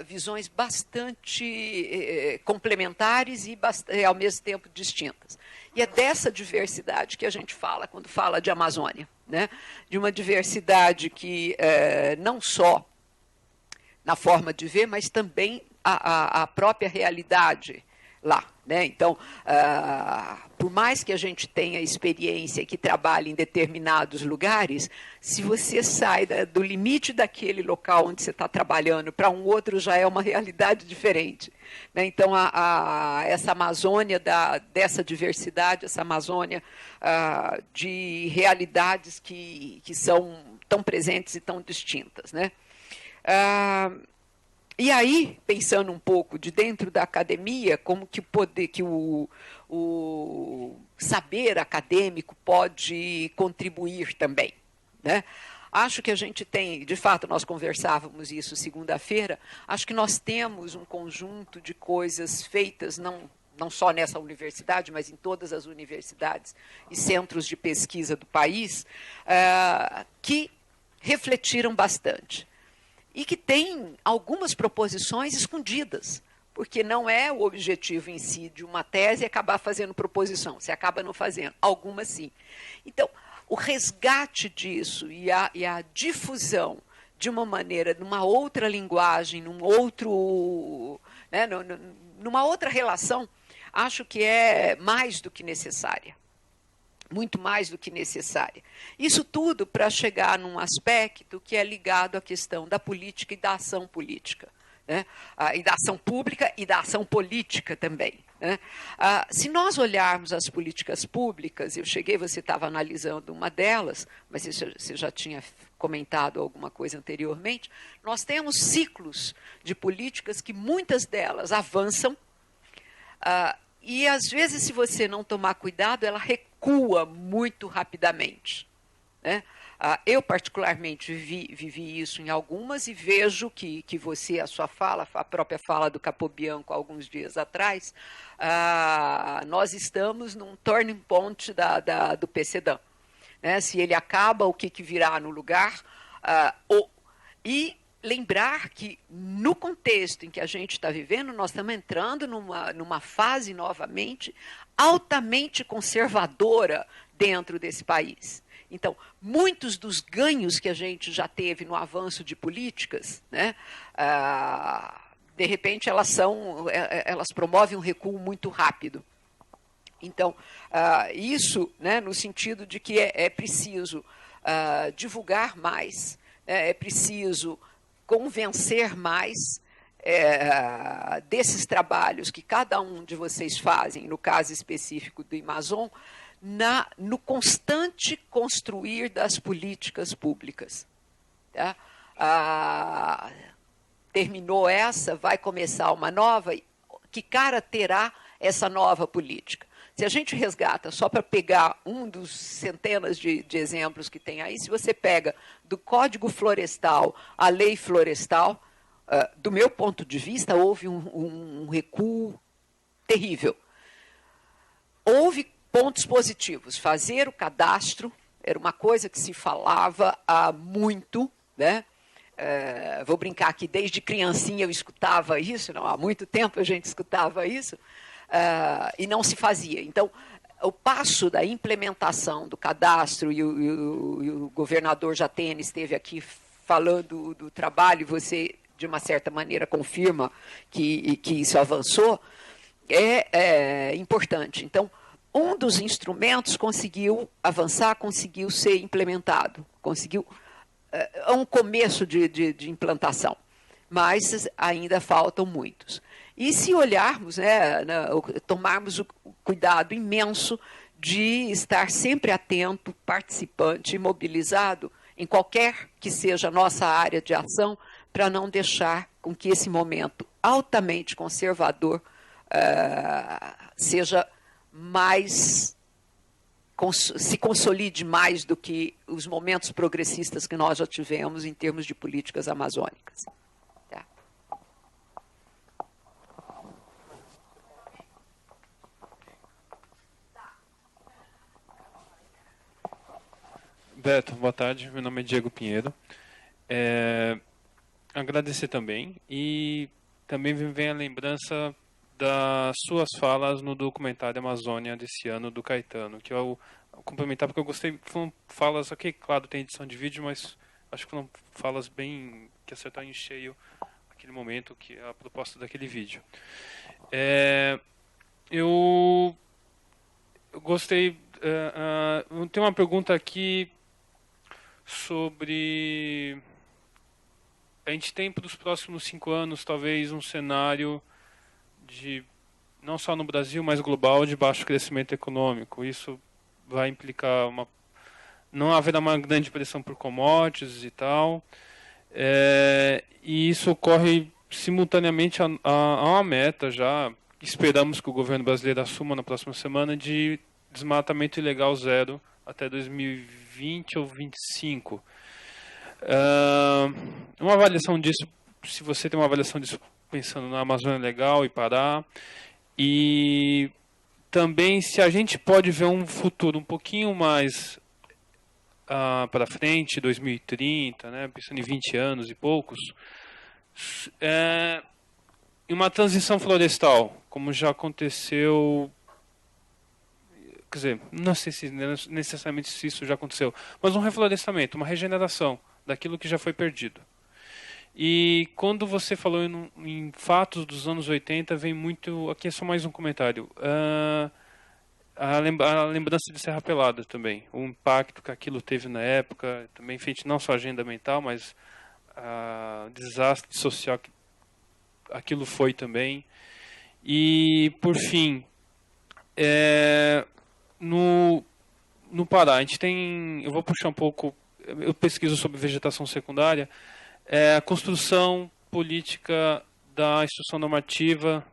visões bastante complementares e ao mesmo tempo distintas. E é dessa diversidade que a gente fala quando fala de Amazônia, né? De uma diversidade que não só na forma de ver, mas também a própria realidade lá, né? Então, por mais que a gente tenha experiência que trabalhe em determinados lugares, se você sai do limite daquele local onde você está trabalhando para um outro, já é uma realidade diferente, né? Então, essa Amazônia dessa diversidade, essa Amazônia de realidades que são tão presentes e tão distintas, né? E aí, pensando um pouco de dentro da academia, como que o saber acadêmico pode contribuir também, né? Acho que a gente tem, de fato, nós conversávamos isso segunda-feira, acho que nós temos um conjunto de coisas feitas, não só nessa universidade, mas em todas as universidades e centros de pesquisa do país, que refletiram bastante. E que tem algumas proposições escondidas, porque não é o objetivo em si de uma tese acabar fazendo proposição, você acaba não fazendo, algumas sim. Então, o resgate disso e a difusão de uma maneira, numa outra linguagem, numa outra relação, acho que é mais do que necessária. Muito mais do que necessária. Isso tudo para chegar num aspecto que é ligado à questão da política e da ação política, né? E da ação pública e da ação política também, né? Se nós olharmos as políticas públicas, você estava analisando uma delas, mas você já tinha comentado alguma coisa anteriormente, nós temos ciclos de políticas que muitas delas avançam, e, às vezes, se você não tomar cuidado, ela recua muito rapidamente, né? Eu, particularmente, vivi isso em algumas e vejo que você, a própria fala do Capobianco, alguns dias atrás, nós estamos num turning point do PCDAM, né? Se ele acaba, o que virá no lugar? E lembrar que, no contexto em que a gente está vivendo, nós estamos entrando numa fase, novamente, altamente conservadora dentro desse país. Então, muitos dos ganhos que a gente já teve no avanço de políticas, né, de repente, elas promovem um recuo muito rápido. Então, isso, né, no sentido de que é preciso divulgar mais, é preciso convencer mais desses trabalhos que cada um de vocês fazem, no caso específico do Amazon, no constante construir das políticas públicas. Tá? Terminou essa, vai começar uma nova. Que cara terá essa nova política? Se a gente resgata, só para pegar um dos centenas de exemplos que tem aí, se você pega do Código Florestal à Lei Florestal, do meu ponto de vista, houve um recuo terrível. Houve pontos positivos. Fazer o cadastro era uma coisa que se falava há muito, né? Vou brincar aqui, desde criancinha eu escutava isso, não, há muito tempo a gente escutava isso, e não se fazia. Então, o passo da implementação do cadastro, e o governador Jatene esteve aqui falando do trabalho, você, de uma certa maneira, confirma que isso avançou, é importante. Então, um dos instrumentos conseguiu avançar, conseguiu ser implementado, conseguiu um começo de implantação. mas ainda faltam muitos. E se olharmos, né, tomarmos o cuidado imenso de estar sempre atento, participante e mobilizado em qualquer que seja a nossa área de ação, para não deixar com que esse momento altamente conservador seja mais, se consolide mais do que os momentos progressistas que nós já tivemos em termos de políticas amazônicas. Tá? Beto, boa tarde. Meu nome é Diego Pinheiro. Agradecer também. E também me vem a lembrança das suas falas no documentário Amazônia desse ano, do Caetano, que eu complementar, porque eu gostei. Foram falas, ok, claro, tem edição de vídeo, mas acho que foram falas bem que acertaram em cheio aquele momento, que é a proposta daquele vídeo. Eu gostei. Tem uma pergunta aqui sobre. A gente tem para os próximos 5 anos, talvez, um cenário de, não só no Brasil, mas global, de baixo crescimento econômico. Isso vai implicar não haverá uma grande pressão por commodities e tal. E isso ocorre simultaneamente a uma meta já, esperamos que o governo brasileiro assuma na próxima semana, de desmatamento ilegal zero até 2020 ou 2025. Uma avaliação disso, se você tem uma avaliação disso pensando na Amazônia Legal e Pará, e também se a gente pode ver um futuro um pouquinho mais para frente, 2030, né, pensando em 20 anos e poucos, em uma transição florestal, como já aconteceu. Quer dizer, não sei se necessariamente se isso já aconteceu, mas um reflorestamento, uma regeneração daquilo que já foi perdido. E quando você falou em fatos dos anos 80, vem muito... Aqui é só mais um comentário. A lembrança de Serra Pelada também. O impacto que aquilo teve na época, também feito não só agenda ambiental, mas desastre social que aquilo foi também. E, por fim, no Pará, a gente tem... Eu vou puxar um pouco... Eu pesquiso sobre vegetação secundária. A construção política da instrução normativa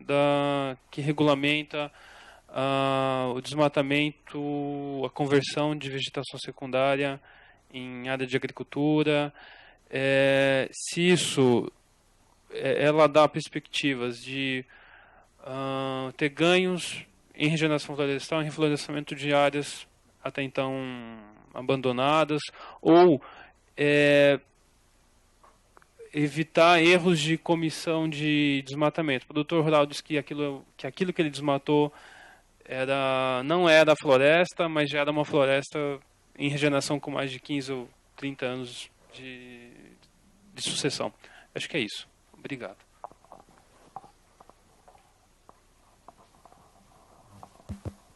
que regulamenta o desmatamento, a conversão de vegetação secundária em área de agricultura. Se isso ela dá perspectivas de ter ganhos em regeneração florestal, em reflorestamento de áreas até então abandonadas, ou evitar erros de comissão de desmatamento. O produtor rural diz que aquilo que ele desmatou não era a floresta, mas já era uma floresta em regeneração com mais de 15 ou 30 anos de sucessão. Acho que é isso. Obrigado.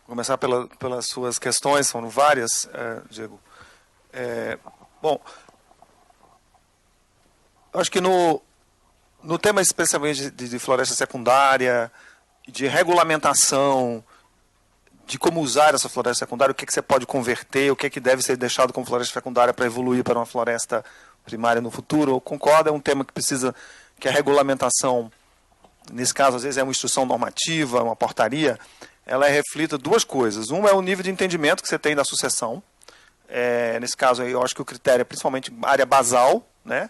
Vou começar pelas suas questões, são várias, Diego. Bom, acho que no tema especialmente de floresta secundária, de regulamentação, de como usar essa floresta secundária, o que você pode converter, o que deve ser deixado como floresta secundária para evoluir para uma floresta primária no futuro, eu concordo, é um tema que precisa que a regulamentação, nesse caso, às vezes é uma instrução normativa, uma portaria, ela reflita duas coisas. Uma é o nível de entendimento que você tem da sucessão. Nesse caso, aí, eu acho que o critério é principalmente área basal, né?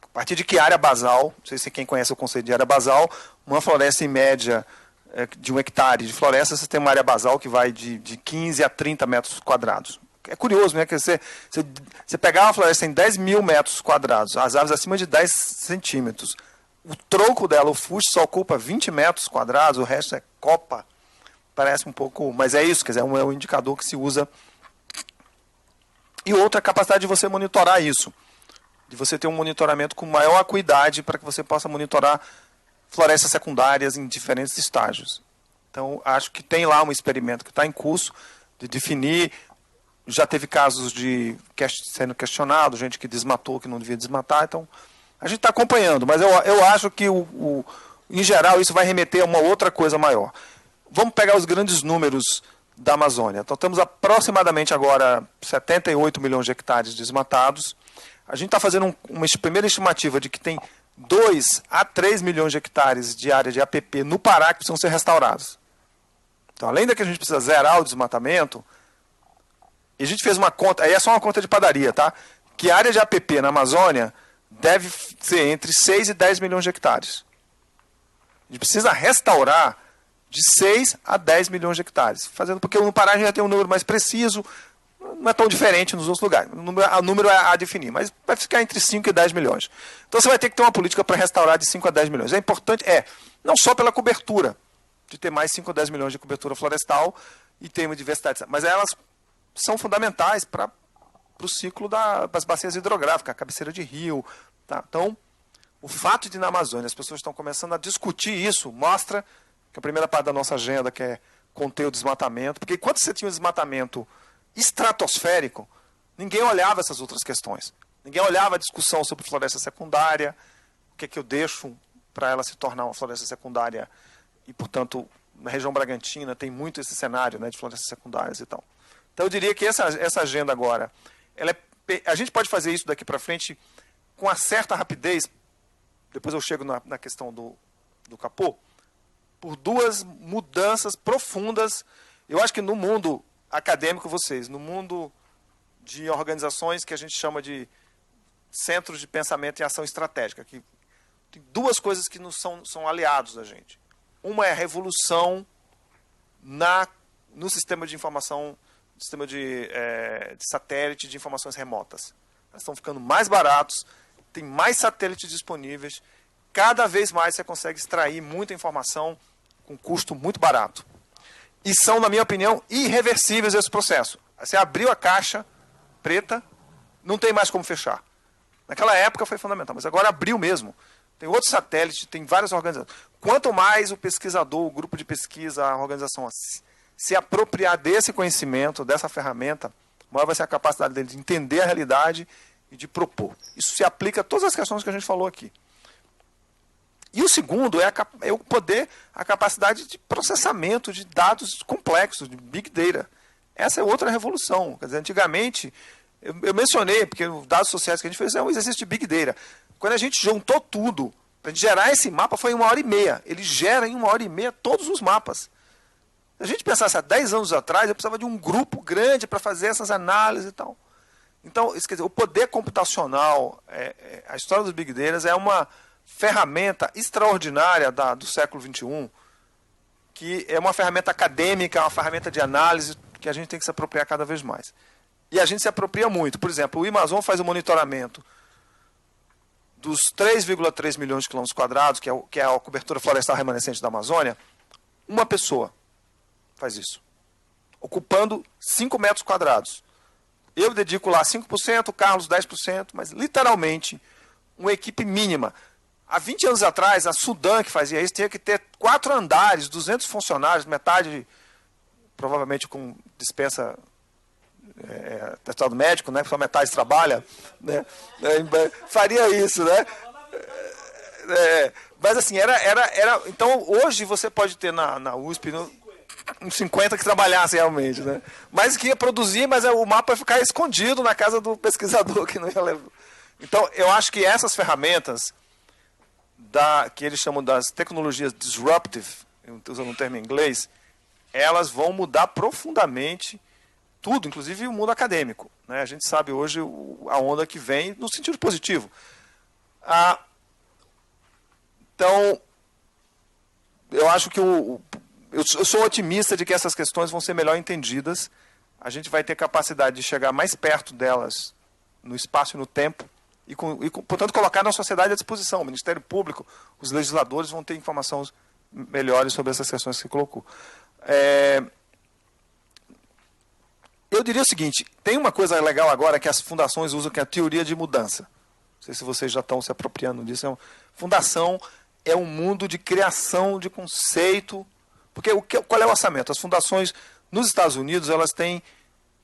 A partir de que área basal, não sei se quem conhece o conceito de área basal, uma floresta em média de 1 hectare de floresta, você tem uma área basal que vai de 15 a 30 metros quadrados. É curioso, né? Que você pegar uma floresta em 10 mil metros quadrados, as árvores acima de 10 centímetros, o tronco dela, o fuste, só ocupa 20 metros quadrados, o resto é copa. Parece um pouco... Mas é isso, quer dizer, é um indicador que se usa. E outra, a capacidade de você monitorar isso. De você ter um monitoramento com maior acuidade para que você possa monitorar florestas secundárias em diferentes estágios. Então, acho que tem lá um experimento que está em curso de definir... Já teve casos de sendo questionado, gente que desmatou, que não devia desmatar, então A gente está acompanhando, mas eu acho que, em geral, isso vai remeter a uma outra coisa maior. Vamos pegar os grandes números da Amazônia. Então, temos aproximadamente agora 78 milhões de hectares desmatados. A gente está fazendo uma primeira estimativa de que tem 2 a 3 milhões de hectares de área de APP no Pará que precisam ser restaurados. Então, além da que a gente precisa zerar o desmatamento, e a gente fez uma conta, aí é só uma conta de padaria, tá? Que a área de APP na Amazônia deve ser entre 6 e 10 milhões de hectares. A gente precisa restaurar de 6 a 10 milhões de hectares. Porque no Pará a gente já tem um número mais preciso, não é tão diferente nos outros lugares. O número é a definir, mas vai ficar entre 5 e 10 milhões. Então você vai ter que ter uma política para restaurar de 5 a 10 milhões. É importante, não só pela cobertura, de ter mais 5 a 10 milhões de cobertura florestal e ter uma diversidade, mas elas são fundamentais para o ciclo das bacias hidrográficas, a cabeceira de rio. Tá? Então, o fato de na Amazônia as pessoas estão começando a discutir isso, mostra que a primeira parte da nossa agenda, que é conter o desmatamento, porque quando você tinha um desmatamento estratosférico, ninguém olhava essas outras questões. Ninguém olhava a discussão sobre floresta secundária, o que é que eu deixo para ela se tornar uma floresta secundária, e, portanto, na região Bragantina tem muito esse cenário, né, de florestas secundárias e tal. Então, eu diria que essa agenda agora, a gente pode fazer isso daqui para frente com uma certa rapidez, depois eu chego na questão do capô, por 2 mudanças profundas. Eu acho que no mundo acadêmico, no mundo de organizações que a gente chama de centros de pensamento e ação estratégica, que tem 2 coisas que são aliados da gente. Uma é a revolução no sistema de informação, sistema de satélite de informações remotas. Elas estão ficando mais baratos, tem mais satélites disponíveis, cada vez mais você consegue extrair muita informação com custo muito barato. E são, na minha opinião, irreversíveis esse processo. Você abriu a caixa preta, não tem mais como fechar. Naquela época foi fundamental, mas agora abriu mesmo. Tem outros satélites, tem várias organizações. Quanto mais o pesquisador, o grupo de pesquisa, a organização se apropriar desse conhecimento, dessa ferramenta, maior vai ser a capacidade dele de entender a realidade e de propor. Isso se aplica a todas as questões que a gente falou aqui. E o segundo é o poder, a capacidade de processamento de dados complexos, de Big Data. Essa é outra revolução. Quer dizer, antigamente, eu mencionei, porque os dados sociais que a gente fez é um exercício de Big Data. Quando a gente juntou tudo, para a gente gerar esse mapa, foi em 1h30. Ele gera em 1h30 todos os mapas. Se a gente pensasse há 10 anos atrás, eu precisava de um grupo grande para fazer essas análises e tal. Então, isso quer dizer, o poder computacional, a história dos Big Data é uma ferramenta extraordinária do século XXI, que é uma ferramenta acadêmica, uma ferramenta de análise que a gente tem que se apropriar cada vez mais. E a gente se apropria muito. Por exemplo, o Amazon faz o monitoramento dos 3,3 milhões de quilômetros quadrados, que é a cobertura florestal remanescente da Amazônia. Uma pessoa faz isso, ocupando 5 metros quadrados. Eu dedico lá 5%, o Carlos 10%, mas literalmente uma equipe mínima. Há 20 anos atrás, a Sudam, que fazia isso, tinha que ter 4 andares, 200 funcionários, metade provavelmente com dispensa testado médico, né, só metade trabalha, né, faria isso, né? Mas assim, então hoje você pode ter na USP uns 50 que trabalhassem realmente, né? Mas que ia produzir, mas o mapa ia ficar escondido na casa do pesquisador que não ia levar. Então, eu acho que essas ferramentas que eles chamam das tecnologias disruptive, usando um termo em inglês, elas vão mudar profundamente tudo, inclusive o mundo acadêmico, né? A gente sabe hoje a onda que vem no sentido positivo. Então, eu acho que eu sou otimista de que essas questões vão ser melhor entendidas. A gente vai ter capacidade de chegar mais perto delas no espaço e no tempo e portanto, colocar na sociedade à disposição. O Ministério Público, os legisladores vão ter informações melhores sobre essas questões que você colocou. Eu diria o seguinte, tem uma coisa legal agora que as fundações usam, que é a teoria de mudança. Não sei se vocês já estão se apropriando disso. Fundação é um mundo de criação de conceito. Porque qual é o orçamento? As fundações nos Estados Unidos, elas têm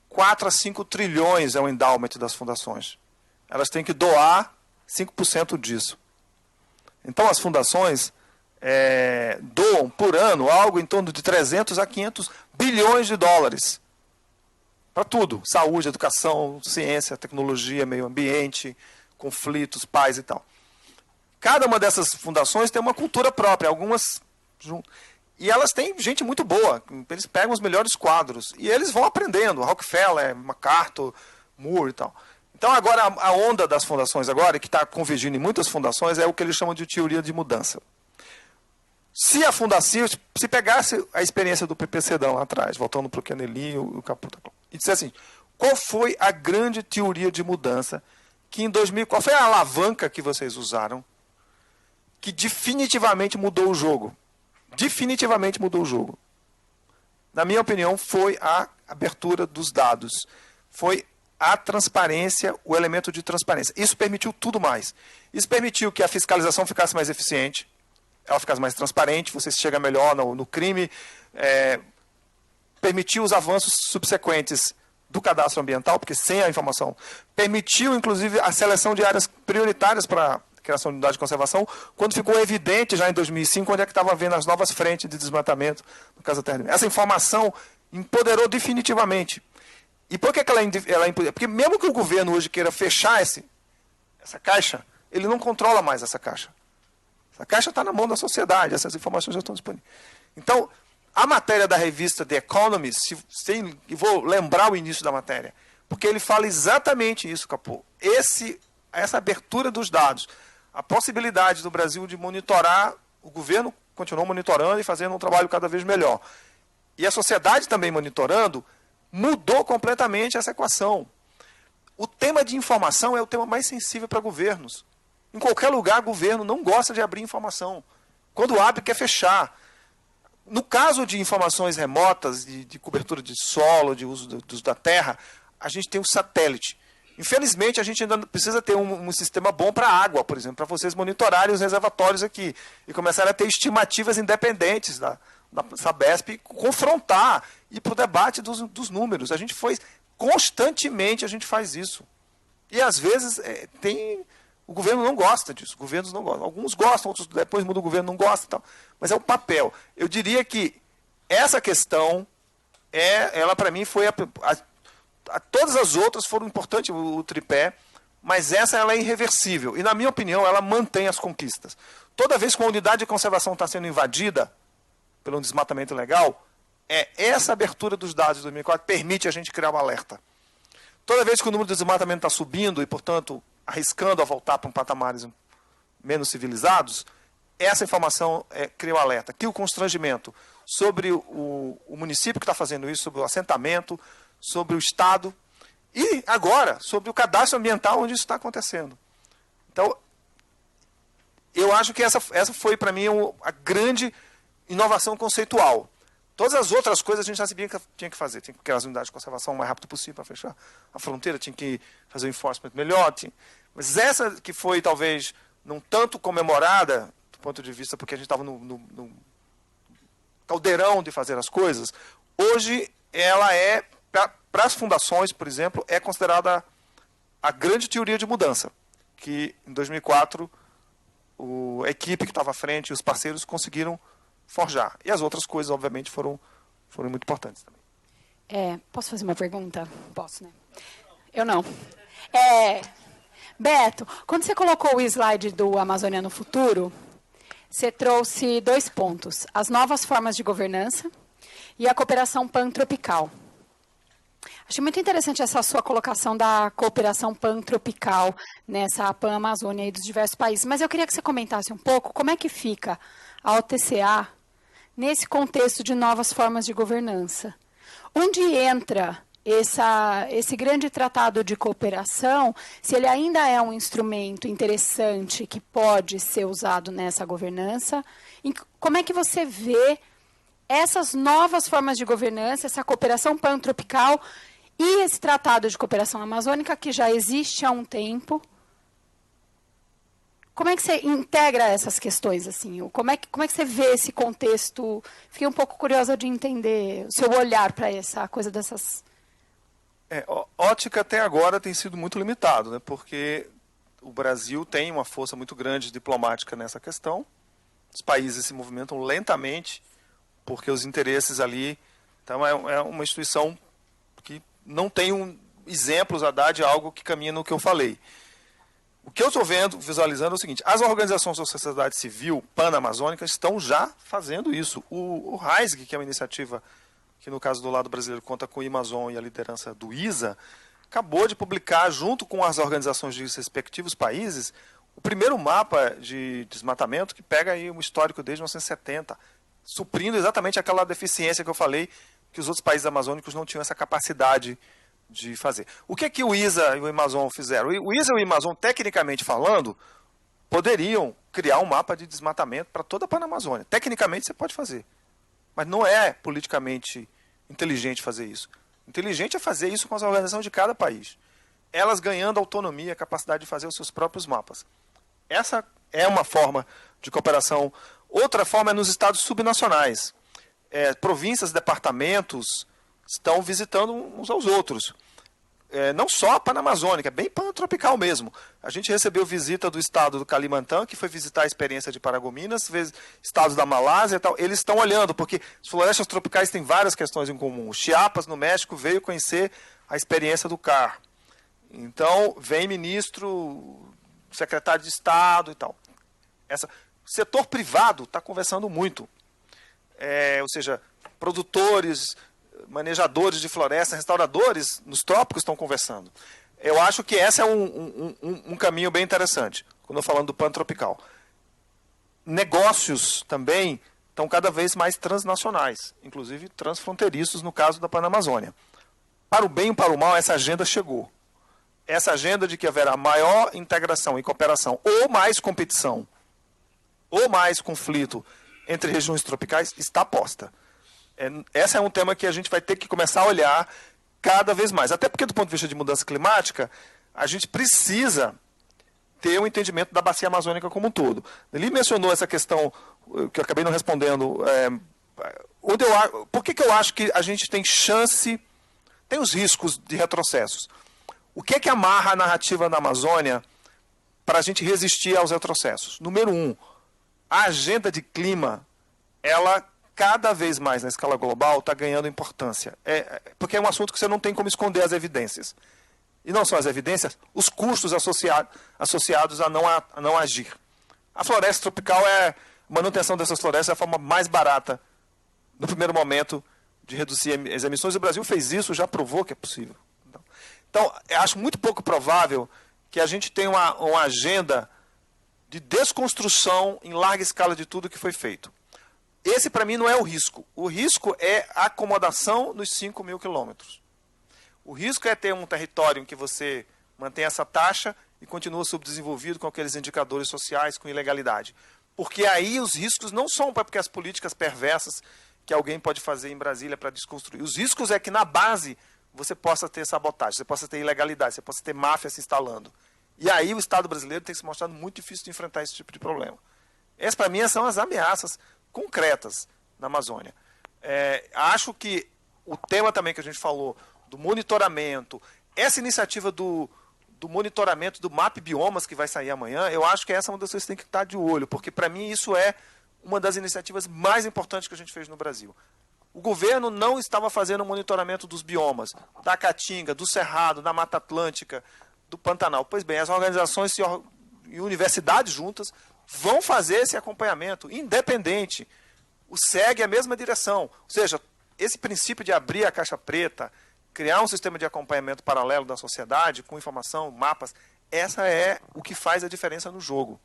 4 a 5 trilhões, é o endowment das fundações. Elas têm que doar 5% disso. Então, as fundações doam por ano algo em torno de 300 a 500 bilhões de dólares para tudo: saúde, educação, ciência, tecnologia, meio ambiente, conflitos, paz e tal. Cada uma dessas fundações tem uma cultura própria, algumas junto. E elas têm gente muito boa. Eles pegam os melhores quadros e eles vão aprendendo. Rockefeller, MacArthur, Moore e tal. Então, agora, a onda das fundações agora, que está convergindo em muitas fundações, é o que eles chamam de teoria de mudança. Se pegasse a experiência do PPCdão lá atrás, voltando para o Kennelly e o Caputa, e dissesse assim, qual foi a grande teoria de mudança que em 2000, qual foi a alavanca que vocês usaram que definitivamente mudou o jogo? Definitivamente mudou o jogo. Na minha opinião, foi a abertura dos dados. Foi a transparência, o elemento de transparência. Isso permitiu tudo mais. Isso permitiu que a fiscalização ficasse mais eficiente, ela ficasse mais transparente, você chega melhor no crime, permitiu os avanços subsequentes do cadastro ambiental, porque sem a informação, permitiu, inclusive, a seleção de áreas prioritárias para a criação de unidade de conservação, quando ficou evidente, já em 2005, onde é que estava havendo as novas frentes de desmatamento no caso da terra. Essa informação empoderou definitivamente. E por que ela é importante? Porque mesmo que o governo hoje queira fechar essa caixa, ele não controla mais essa caixa. Essa caixa está na mão da sociedade, essas informações já estão disponíveis. Então, a matéria da revista The Economist, e vou lembrar o início da matéria, porque ele fala exatamente isso, Capô. Essa abertura dos dados, a possibilidade do Brasil de monitorar, o governo continuou monitorando e fazendo um trabalho cada vez melhor. E a sociedade também monitorando, mudou completamente essa equação. O tema de informação é o tema mais sensível para governos. Em qualquer lugar, governo não gosta de abrir informação. Quando abre, quer fechar. No caso de informações remotas, de cobertura de solo, de uso da terra, a gente tem o satélite. Infelizmente, a gente ainda precisa ter um sistema bom para a água, por exemplo, para vocês monitorarem os reservatórios aqui e começarem a ter estimativas independentes da Sabesp, confrontar e ir para o debate dos números. Constantemente a gente faz isso. E às vezes o governo não gosta disso. Governos não gostam. Alguns gostam, outros depois muda o governo, não gosta e tal. Mas é o papel. Eu diria que essa questão, ela para mim foi todas as outras foram importantes, o tripé, mas ela é irreversível. E, na minha opinião, ela mantém as conquistas. Toda vez que uma unidade de conservação está sendo invadida pelo desmatamento ilegal, essa abertura dos dados de 2004 permite a gente criar um alerta. Toda vez que o número de desmatamento está subindo e, portanto, arriscando a voltar para patamares menos civilizados, essa informação cria um alerta. Cria o constrangimento sobre o município que está fazendo isso, sobre o assentamento, sobre o Estado e, agora, sobre o cadastro ambiental onde isso está acontecendo. Então, eu acho que essa foi, para mim, a grande inovação conceitual. Todas as outras coisas a gente já sabia que tinha que fazer. Tinha que criar as unidades de conservação o mais rápido possível para fechar a fronteira, tinha que fazer o enforcement melhor. Mas essa que foi, talvez, não tanto comemorada, do ponto de vista, porque a gente estava no caldeirão de fazer as coisas, hoje ela para as fundações, por exemplo, é considerada a grande teoria de mudança, que em 2004 a equipe que estava à frente e os parceiros conseguiram forjar. E as outras coisas, obviamente, foram muito importantes também. Posso fazer uma pergunta? Posso, né? Eu não. Beto, quando você colocou o slide do Amazônia no Futuro, você trouxe 2 pontos: as novas formas de governança e a cooperação pantropical. Achei muito interessante essa sua colocação da cooperação pantropical nessa Pan-Amazônia aí dos diversos países. Mas eu queria que você comentasse um pouco como é que fica a OTCA nesse contexto de novas formas de governança. Onde entra esse grande tratado de cooperação, se ele ainda é um instrumento interessante que pode ser usado nessa governança? Como é que você vê essas novas formas de governança, essa cooperação pantropical e esse tratado de cooperação amazônica que já existe há um tempo? Como é que você integra essas questões, assim? Como é que você vê esse contexto? Fiquei um pouco curiosa de entender o seu olhar para essa coisa dessas... Ótica até agora tem sido muito limitado, né? Porque o Brasil tem uma força muito grande diplomática nessa questão. Os países se movimentam lentamente, porque os interesses ali... Então, é uma instituição que não tem exemplos a dar de algo que caminha no que eu falei. O que eu estou visualizando é o seguinte: as organizações da sociedade civil pan-amazônica estão já fazendo isso. O RAISG, que é uma iniciativa que, no caso do lado brasileiro, conta com o Amazon e a liderança do ISA, acabou de publicar, junto com as organizações dos respectivos países, o primeiro mapa de desmatamento que pega aí um histórico desde 1970, suprindo exatamente aquela deficiência que eu falei, que os outros países amazônicos não tinham essa capacidade de fazer. O que é que o ISA e o Amazon fizeram? O ISA e o Amazon, tecnicamente falando, poderiam criar um mapa de desmatamento para toda a Panamazônia. Tecnicamente você pode fazer, mas não é politicamente inteligente fazer isso. Inteligente é fazer isso com as organizações de cada país, elas ganhando autonomia, capacidade de fazer os seus próprios mapas. Essa é uma forma de cooperação. Outra forma é nos estados subnacionais. Províncias, departamentos estão visitando uns aos outros. Não só a Panamazônica, bem pantropical mesmo. A gente recebeu visita do estado do Kalimantan, que foi visitar a experiência de Paragominas, estados da Malásia e tal. Eles estão olhando, porque as florestas tropicais têm várias questões em comum. O Chiapas, no México, veio conhecer a experiência do CAR. Então, vem ministro, secretário de Estado e tal. O setor privado está conversando muito. Ou seja, produtores, manejadores de floresta, restauradores nos trópicos estão conversando. Eu acho que esse é um caminho bem interessante, quando eu falo do pan-tropical. Negócios também estão cada vez mais transnacionais, inclusive transfronteiriços, no caso da Panamazônia. Para o bem e para o mal, essa agenda chegou. Essa agenda de que haverá maior integração e cooperação, ou mais competição, ou mais conflito entre regiões tropicais, está posta. Esse é um tema que a gente vai ter que começar a olhar cada vez mais. Até porque, do ponto de vista de mudança climática, a gente precisa ter um entendimento da bacia amazônica como um todo. Ele mencionou essa questão, que eu acabei não respondendo. Por que eu acho que a gente tem chance, tem os riscos de retrocessos? O que é que amarra a narrativa da Amazônia para a gente resistir aos retrocessos? Número 1, a agenda de clima, ela cada vez mais na escala global está ganhando importância. Porque é um assunto que você não tem como esconder as evidências. E não só as evidências, os custos associados a não agir. A floresta tropical a manutenção dessas florestas é a forma mais barata, no primeiro momento, de reduzir as emissões. O Brasil fez isso, já provou que é possível. Então, eu acho muito pouco provável que a gente tenha uma agenda de desconstrução em larga escala de tudo que foi feito. Esse, para mim, não é o risco. O risco é a acomodação nos 5.000 quilômetros. O risco é ter um território em que você mantém essa taxa e continua subdesenvolvido com aqueles indicadores sociais, com ilegalidade. Porque aí os riscos não são porque as políticas perversas que alguém pode fazer em Brasília para desconstruir. Os riscos é que na base você possa ter sabotagem, você possa ter ilegalidade, você possa ter máfia se instalando. E aí o Estado brasileiro tem se mostrado muito difícil de enfrentar esse tipo de problema. Essas, para mim, são as ameaças concretas na Amazônia. Acho que o tema também que a gente falou, do monitoramento, essa iniciativa do monitoramento do MAP Biomas, que vai sair amanhã, eu acho que essa é uma das coisas que tem que estar de olho, porque para mim isso é uma das iniciativas mais importantes que a gente fez no Brasil. O governo não estava fazendo o monitoramento dos biomas, da Caatinga, do Cerrado, da Mata Atlântica, do Pantanal. Pois bem, as organizações e universidades juntas vão fazer esse acompanhamento independente. O segue a mesma direção. Ou seja, esse princípio de abrir a caixa preta, criar um sistema de acompanhamento paralelo da sociedade, com informação, mapas, essa é o que faz a diferença no jogo.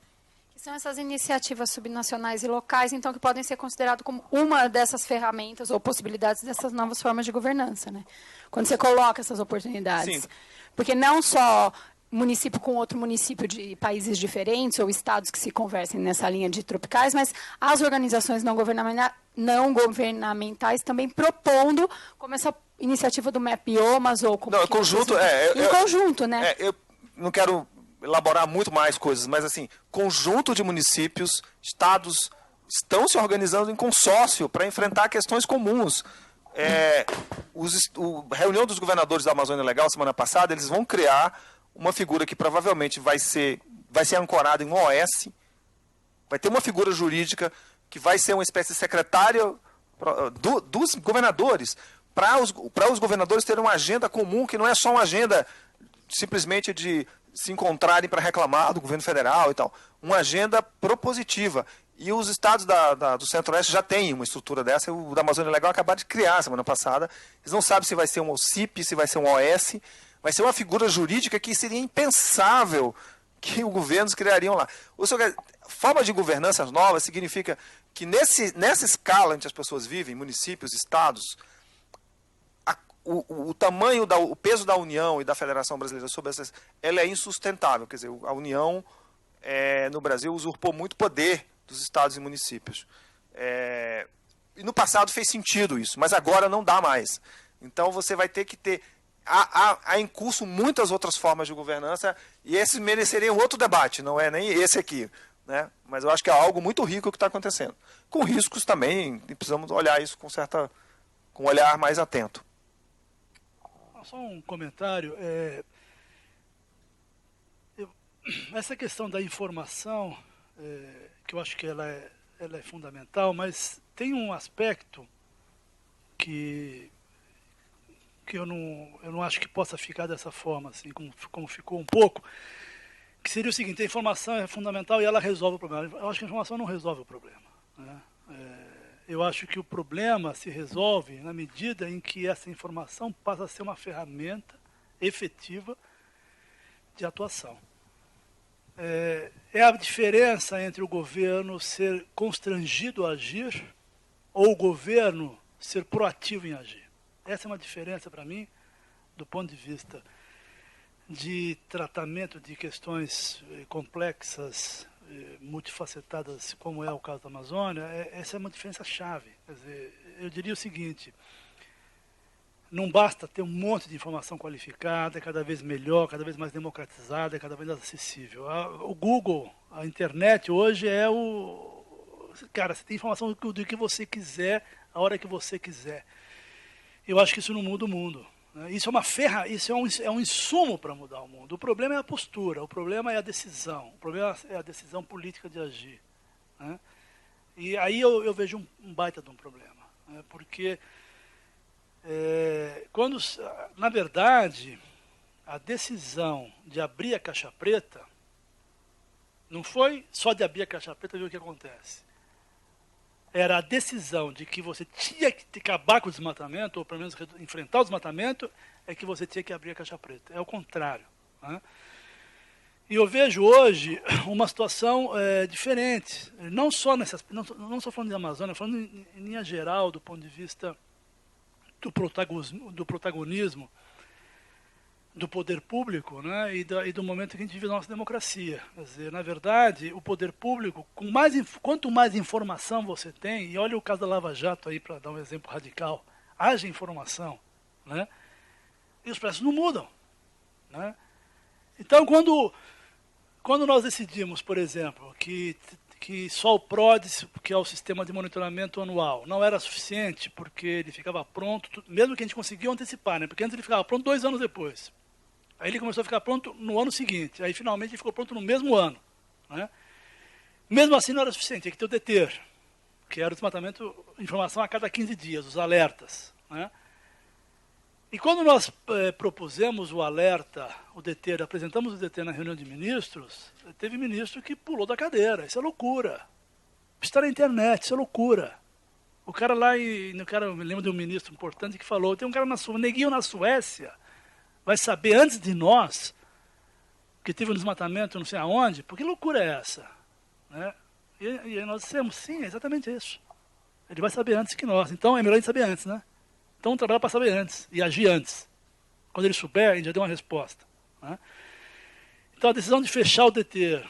Que são essas iniciativas subnacionais e locais, então, que podem ser consideradas como uma dessas ferramentas ou possibilidades dessas novas formas de governança, né? Quando você coloca essas oportunidades. Sim. Porque não só município com outro município de países diferentes ou estados que se conversem nessa linha de tropicais, mas as organizações não governamentais também propondo, como essa iniciativa do MAP Biomas ou como... Não, conjunto, conjunto, né? Eu não quero elaborar muito mais coisas, mas assim, conjunto de municípios, estados estão se organizando em consórcio para enfrentar questões comuns. A reunião dos governadores da Amazônia Legal, semana passada, eles vão criar uma figura que provavelmente vai ser ancorada em um OS, vai ter uma figura jurídica que vai ser uma espécie de secretária dos governadores, para os governadores terem uma agenda comum, que não é só uma agenda simplesmente de se encontrarem para reclamar do governo federal e tal, uma agenda propositiva. E os estados do Centro-Oeste já têm uma estrutura dessa. O da Amazônia Legal acabaram de criar semana passada. Eles não sabem se vai ser um OCIP, se vai ser um OS. Vai ser uma figura jurídica que seria impensável que os governos criariam lá. Ou seja, forma de governança nova significa que nessa escala em que as pessoas vivem, municípios, estados, o tamanho, o peso da União e da Federação Brasileira sobre essas, ela é insustentável. Quer dizer, a União no Brasil usurpou muito poder dos estados e municípios. E no passado fez sentido isso, mas agora não dá mais. Então você vai ter que ter... Há em curso muitas outras formas de governança, e esses mereceriam outro debate, não é nem esse aqui. Né? Mas eu acho que é algo muito rico o que está acontecendo. Com riscos também, e precisamos olhar isso com um olhar mais atento. Só um comentário. Essa questão da informação, que eu acho que ela é fundamental, mas tem um aspecto que eu não acho que possa ficar dessa forma, assim, como ficou um pouco, que seria o seguinte: a informação é fundamental e ela resolve o problema. Eu acho que a informação não resolve o problema. Né? Eu acho que o problema se resolve na medida em que essa informação passa a ser uma ferramenta efetiva de atuação. É a diferença entre o governo ser constrangido a agir ou o governo ser proativo em agir. Essa é uma diferença para mim, do ponto de vista de tratamento de questões complexas, multifacetadas, como é o caso da Amazônia. Essa é uma diferença chave. Quer dizer, eu diria o seguinte: não basta ter um monte de informação qualificada, cada vez melhor, cada vez mais democratizada, cada vez mais acessível. O Google, a internet hoje é Cara, você tem informação do que você quiser, a hora que você quiser. Eu acho que isso não muda o mundo. Isso é um insumo para mudar o mundo. O problema é a postura, o problema é a decisão, o problema é a decisão política de agir. Né? E aí eu vejo um baita de um problema. Né? Porque, na verdade, a decisão de abrir a caixa preta não foi só de abrir a caixa preta e ver o que acontece. Era a decisão de que você tinha que acabar com o desmatamento, ou pelo menos enfrentar o desmatamento, é que você tinha que abrir a caixa preta. É o contrário. Né? E eu vejo hoje uma situação diferente. Não só estou falando de Amazônia, falando em linha geral, do ponto de vista do protagonismo do poder público, né, e do momento que a gente vive na nossa democracia. Quer dizer, na verdade, o poder público, quanto mais informação você tem, e olha o caso da Lava Jato aí, para dar um exemplo radical, haja informação, né, e os preços não mudam. Né? Então, quando nós decidimos, por exemplo, que só o PRODES, que é o sistema de monitoramento anual, não era suficiente, porque ele ficava pronto, mesmo que a gente conseguia antecipar, né, porque antes ele ficava pronto 2 anos depois. Aí ele começou a ficar pronto no ano seguinte. Aí, finalmente, ele ficou pronto no mesmo ano. Né? Mesmo assim, não era suficiente. Tinha que ter o DETER, que era o desmatamento, informação a cada 15 dias, os alertas. Né? E quando nós propusemos o alerta, o DETER, apresentamos o DETER na reunião de ministros, teve ministro que pulou da cadeira. Isso é loucura. Isso está na internet, isso é loucura. O cara lá, eu me lembro de um ministro importante que falou, tem um cara um neguinho na Suécia, vai saber antes de nós que teve um desmatamento não sei aonde, porque loucura é essa? Né? E nós dissemos, sim, é exatamente isso. Ele vai saber antes que nós, então é melhor ele saber antes, né? Então trabalhar para saber antes e agir antes. Quando ele souber, a gente já deu uma resposta. Né? Então a decisão de fechar o DETER,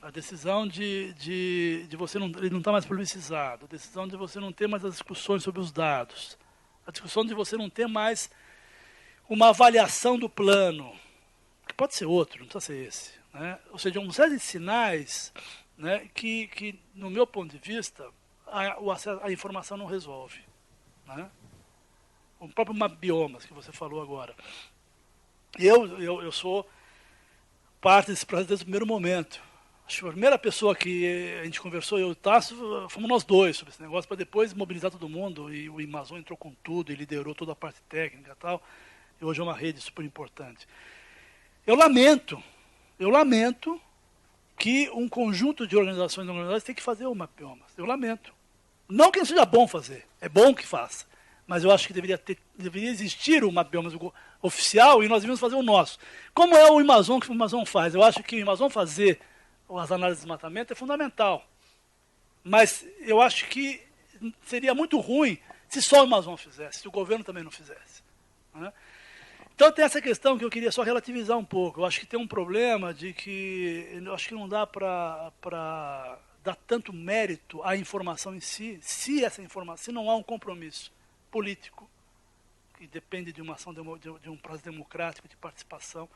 a decisão de você ele não estar mais publicizado, a decisão de você não ter mais as discussões sobre os dados, a discussão de você não ter mais uma avaliação do plano, que pode ser outro, não precisa ser esse. Né? Ou seja, uma série de sinais, né, que, no meu ponto de vista, a informação não resolve. Né? O próprio biomas que você falou agora. Eu sou parte desse processo desde o primeiro momento. Acho que a primeira pessoa que a gente conversou, eu e o Tasso, fomos nós dois sobre esse negócio, para depois mobilizar todo mundo, e o Amazon entrou com tudo, e liderou toda a parte técnica e tal, e hoje é uma rede super importante. Eu lamento que um conjunto de organizações tem que fazer o mapiomas. Eu lamento. Não que não seja bom fazer, é bom que faça, mas eu acho que deveria existir o mapiomas oficial e nós devíamos fazer o nosso. Como é o Amazon que o Amazon faz? Eu acho que o Amazon fazer as análises de desmatamento é fundamental. Mas eu acho que seria muito ruim se só o Amazon fizesse, se o governo também não fizesse. Né? Então tem essa questão que eu queria só relativizar um pouco. Eu acho que tem um problema de que eu acho que não dá para dar tanto mérito à informação em si, se não há um compromisso político, que depende de uma ação de um processo democrático de participação,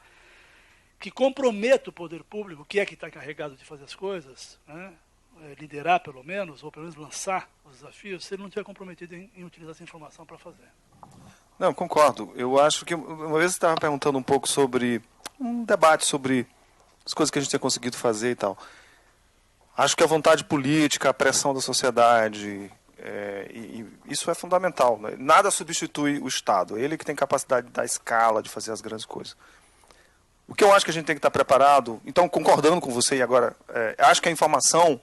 que comprometa o poder público, que é que está encarregado de fazer as coisas, né? Liderar pelo menos, ou pelo menos lançar os desafios, se ele não estiver comprometido em utilizar essa informação para fazer. Não, concordo. Eu acho que uma vez você estava perguntando um pouco sobre um debate sobre as coisas que a gente tem conseguido fazer e tal. Acho que a vontade política, a pressão da sociedade, e isso é fundamental. Né? Nada substitui o Estado. Ele que tem capacidade de dar escala, de fazer as grandes coisas. O que eu acho que a gente tem que estar preparado, então concordando com você e agora, acho que a informação,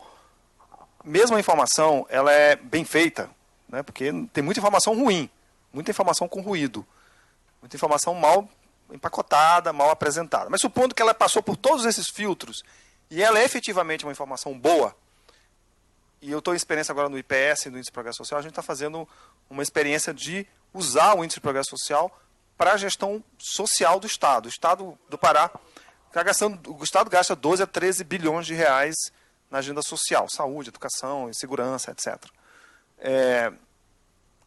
mesmo a informação, ela é bem feita, né? Porque tem muita informação ruim, muita informação com ruído, muita informação mal empacotada, mal apresentada. Mas supondo que ela passou por todos esses filtros e ela é efetivamente uma informação boa, e eu estou em experiência agora no IPS, no Índice de Progresso Social, a gente está fazendo uma experiência de usar o Índice de Progresso Social para a gestão social do Estado. O Estado do Pará está gastando, o Estado gasta 12 a 13 bilhões de reais na agenda social, saúde, educação, segurança, etc.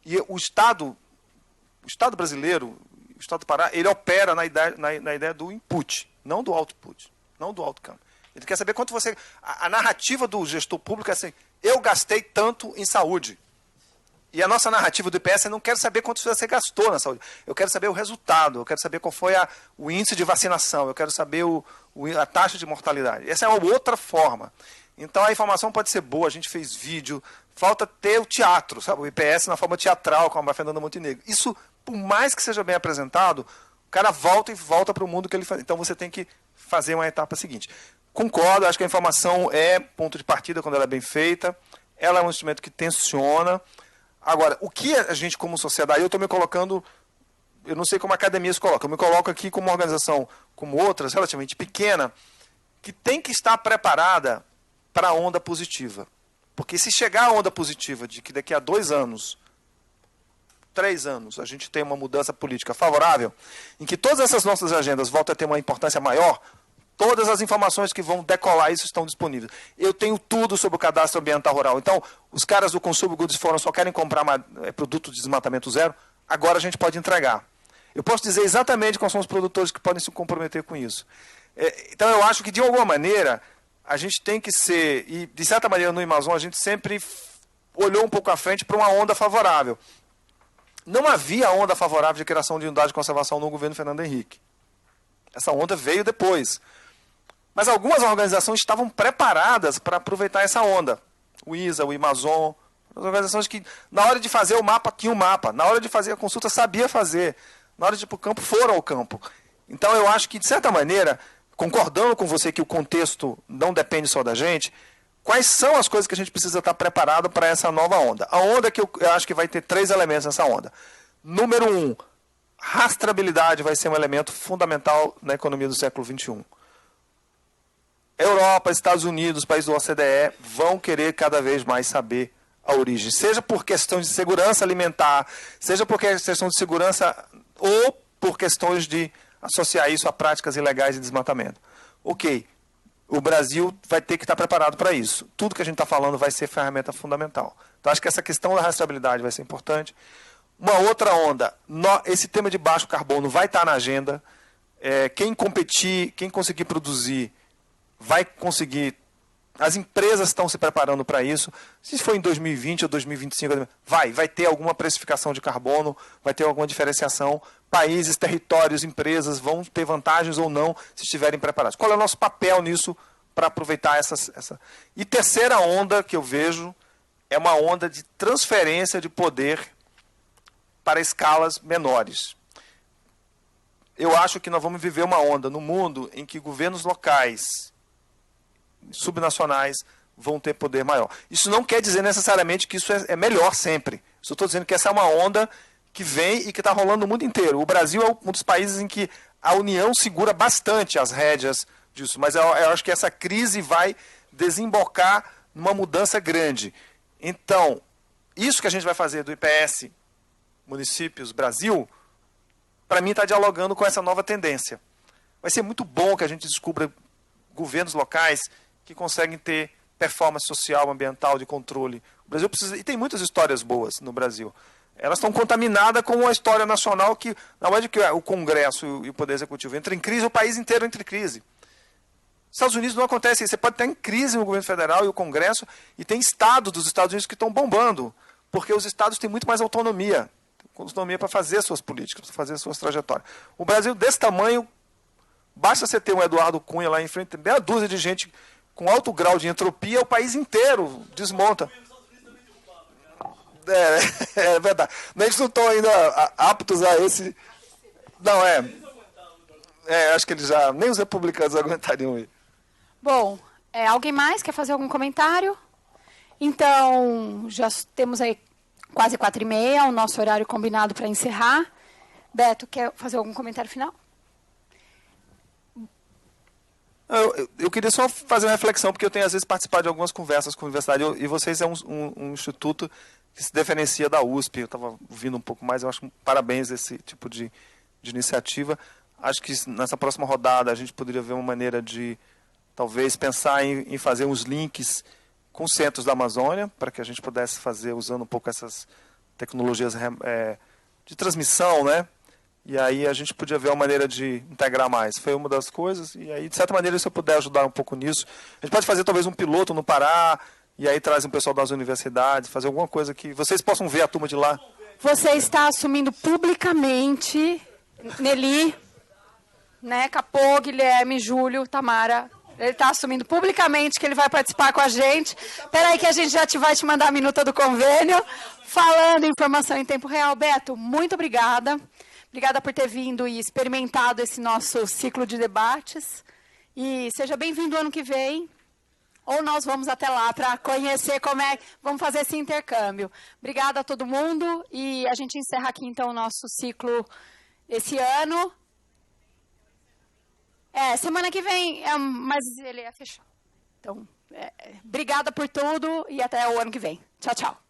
E o Estado brasileiro, o Estado do Pará, ele opera na ideia do input, não do output, não do outcome. Ele quer saber quanto você... A narrativa do gestor público é assim, eu gastei tanto em saúde. E a nossa narrativa do IPS é não quero saber quanto você gastou na saúde. Eu quero saber o resultado, eu quero saber qual foi o índice de vacinação, eu quero saber a taxa de mortalidade. Essa é uma outra forma. Então a informação pode ser boa, a gente fez vídeo, falta ter o teatro, sabe? O IPS na forma teatral, como a Fernanda Montenegro. Isso, por mais que seja bem apresentado, o cara volta para o mundo que ele faz. Então você tem que fazer uma etapa seguinte. Concordo, acho que a informação é ponto de partida quando ela é bem feita, ela é um instrumento que tensiona. Agora, o que a gente como sociedade, eu estou me colocando, eu não sei como a academia se coloca, eu me coloco aqui como uma organização, como outras, relativamente pequena, que tem que estar preparada para a onda positiva. Porque se chegar a onda positiva de que daqui a 2 anos, 3 anos, a gente tem uma mudança política favorável, em que todas essas nossas agendas voltam a ter uma importância maior, todas as informações que vão decolar isso estão disponíveis. Eu tenho tudo sobre o cadastro ambiental rural. Então, os caras do Consumo Goods Forum só querem comprar produto de desmatamento zero, agora a gente pode entregar. Eu posso dizer exatamente quais são os produtores que podem se comprometer com isso. Então, eu acho que, de alguma maneira, a gente tem que ser, e de certa maneira no Amazon a gente sempre olhou um pouco à frente para uma onda favorável. Não havia onda favorável de criação de unidade de conservação no governo Fernando Henrique. Essa onda veio depois. Mas algumas organizações estavam preparadas para aproveitar essa onda. O ISA, o Amazon, as organizações que, na hora de fazer o mapa, tinha o mapa. Na hora de fazer a consulta, sabia fazer. Na hora de ir para o campo, foram ao campo. Então, eu acho que, de certa maneira, concordando com você que o contexto não depende só da gente, quais são as coisas que a gente precisa estar preparado para essa nova onda? A onda que eu acho que vai ter 3 elementos nessa onda. Número 1, rastreabilidade vai ser um elemento fundamental na economia do século XXI. Europa, Estados Unidos, países do OCDE vão querer cada vez mais saber a origem, seja por questões de segurança alimentar, seja por questão de segurança ou por questões de associar isso a práticas ilegais de desmatamento. Ok, o Brasil vai ter que estar preparado para isso. Tudo que a gente está falando vai ser ferramenta fundamental. Então, acho que essa questão da rastreabilidade vai ser importante. Uma outra onda, esse tema de baixo carbono vai estar na agenda. Quem competir, quem conseguir produzir, vai conseguir. As empresas estão se preparando para isso. Se for em 2020 ou 2025, vai ter alguma precificação de carbono, vai ter alguma diferenciação países, territórios, empresas vão ter vantagens ou não se estiverem preparados. Qual é o nosso papel nisso para aproveitar essa... E terceira onda que eu vejo é uma onda de transferência de poder para escalas menores. Eu acho que nós vamos viver uma onda no mundo em que governos locais, subnacionais, vão ter poder maior. Isso não quer dizer necessariamente que isso é melhor sempre. Só estou dizendo que essa é uma onda que vem e que está rolando no mundo inteiro. O Brasil é um dos países em que a União segura bastante as rédeas disso, mas eu acho que essa crise vai desembocar numa mudança grande. Então, isso que a gente vai fazer do IPS Municípios Brasil, para mim está dialogando com essa nova tendência. Vai ser muito bom que a gente descubra governos locais que conseguem ter performance social, ambiental, de controle. O Brasil precisa, e tem muitas histórias boas no Brasil. Elas estão contaminadas com uma história nacional que, na hora de que o Congresso e o Poder Executivo entram em crise, o país inteiro entra em crise. Nos Estados Unidos não acontece isso. Você pode estar em crise no governo federal e o Congresso, e tem estados dos Estados Unidos que estão bombando, porque os estados têm muito mais autonomia para fazer suas políticas, para fazer suas trajetórias. O Brasil, desse tamanho, basta você ter um Eduardo Cunha lá em frente, meia dúzia de gente com alto grau de entropia, o país inteiro desmonta. É verdade. A gente não estão ainda aptos a esse... Não, acho que eles já... Nem os republicanos aguentariam ir. Bom, alguém mais quer fazer algum comentário? Então, já temos aí quase 4h30, o nosso horário combinado para encerrar. Beto, quer fazer algum comentário final? Eu queria só fazer uma reflexão, porque eu tenho, às vezes, participado de algumas conversas com a universidade, e vocês é um instituto que se diferencia da USP. Eu estava ouvindo um pouco mais, eu acho parabéns esse tipo de iniciativa. Acho que nessa próxima rodada a gente poderia ver uma maneira de, talvez, pensar em fazer uns links com os centros da Amazônia, para que a gente pudesse fazer, usando um pouco essas tecnologias de transmissão, né? E aí a gente podia ver uma maneira de integrar mais. Foi uma das coisas. E aí, de certa maneira, se eu puder ajudar um pouco nisso, a gente pode fazer talvez um piloto no Pará, e aí traz um pessoal das universidades, fazer alguma coisa que vocês possam ver a turma de lá. Você está assumindo publicamente, Nelly, né, Capô, Guilherme, Júlio, Tamara. Ele está assumindo publicamente que ele vai participar com a gente. Espera aí que a gente já vai te mandar a minuta do convênio. Falando informação em tempo real. Beto, muito obrigada. Obrigada por ter vindo e experimentado esse nosso ciclo de debates. E seja bem-vindo ano que vem. Ou nós vamos até lá para conhecer como vamos fazer esse intercâmbio. Obrigada a todo mundo. E a gente encerra aqui, então, o nosso ciclo esse ano. Semana que vem, mas ele é fechado. Então, obrigada por tudo e até o ano que vem. Tchau, tchau.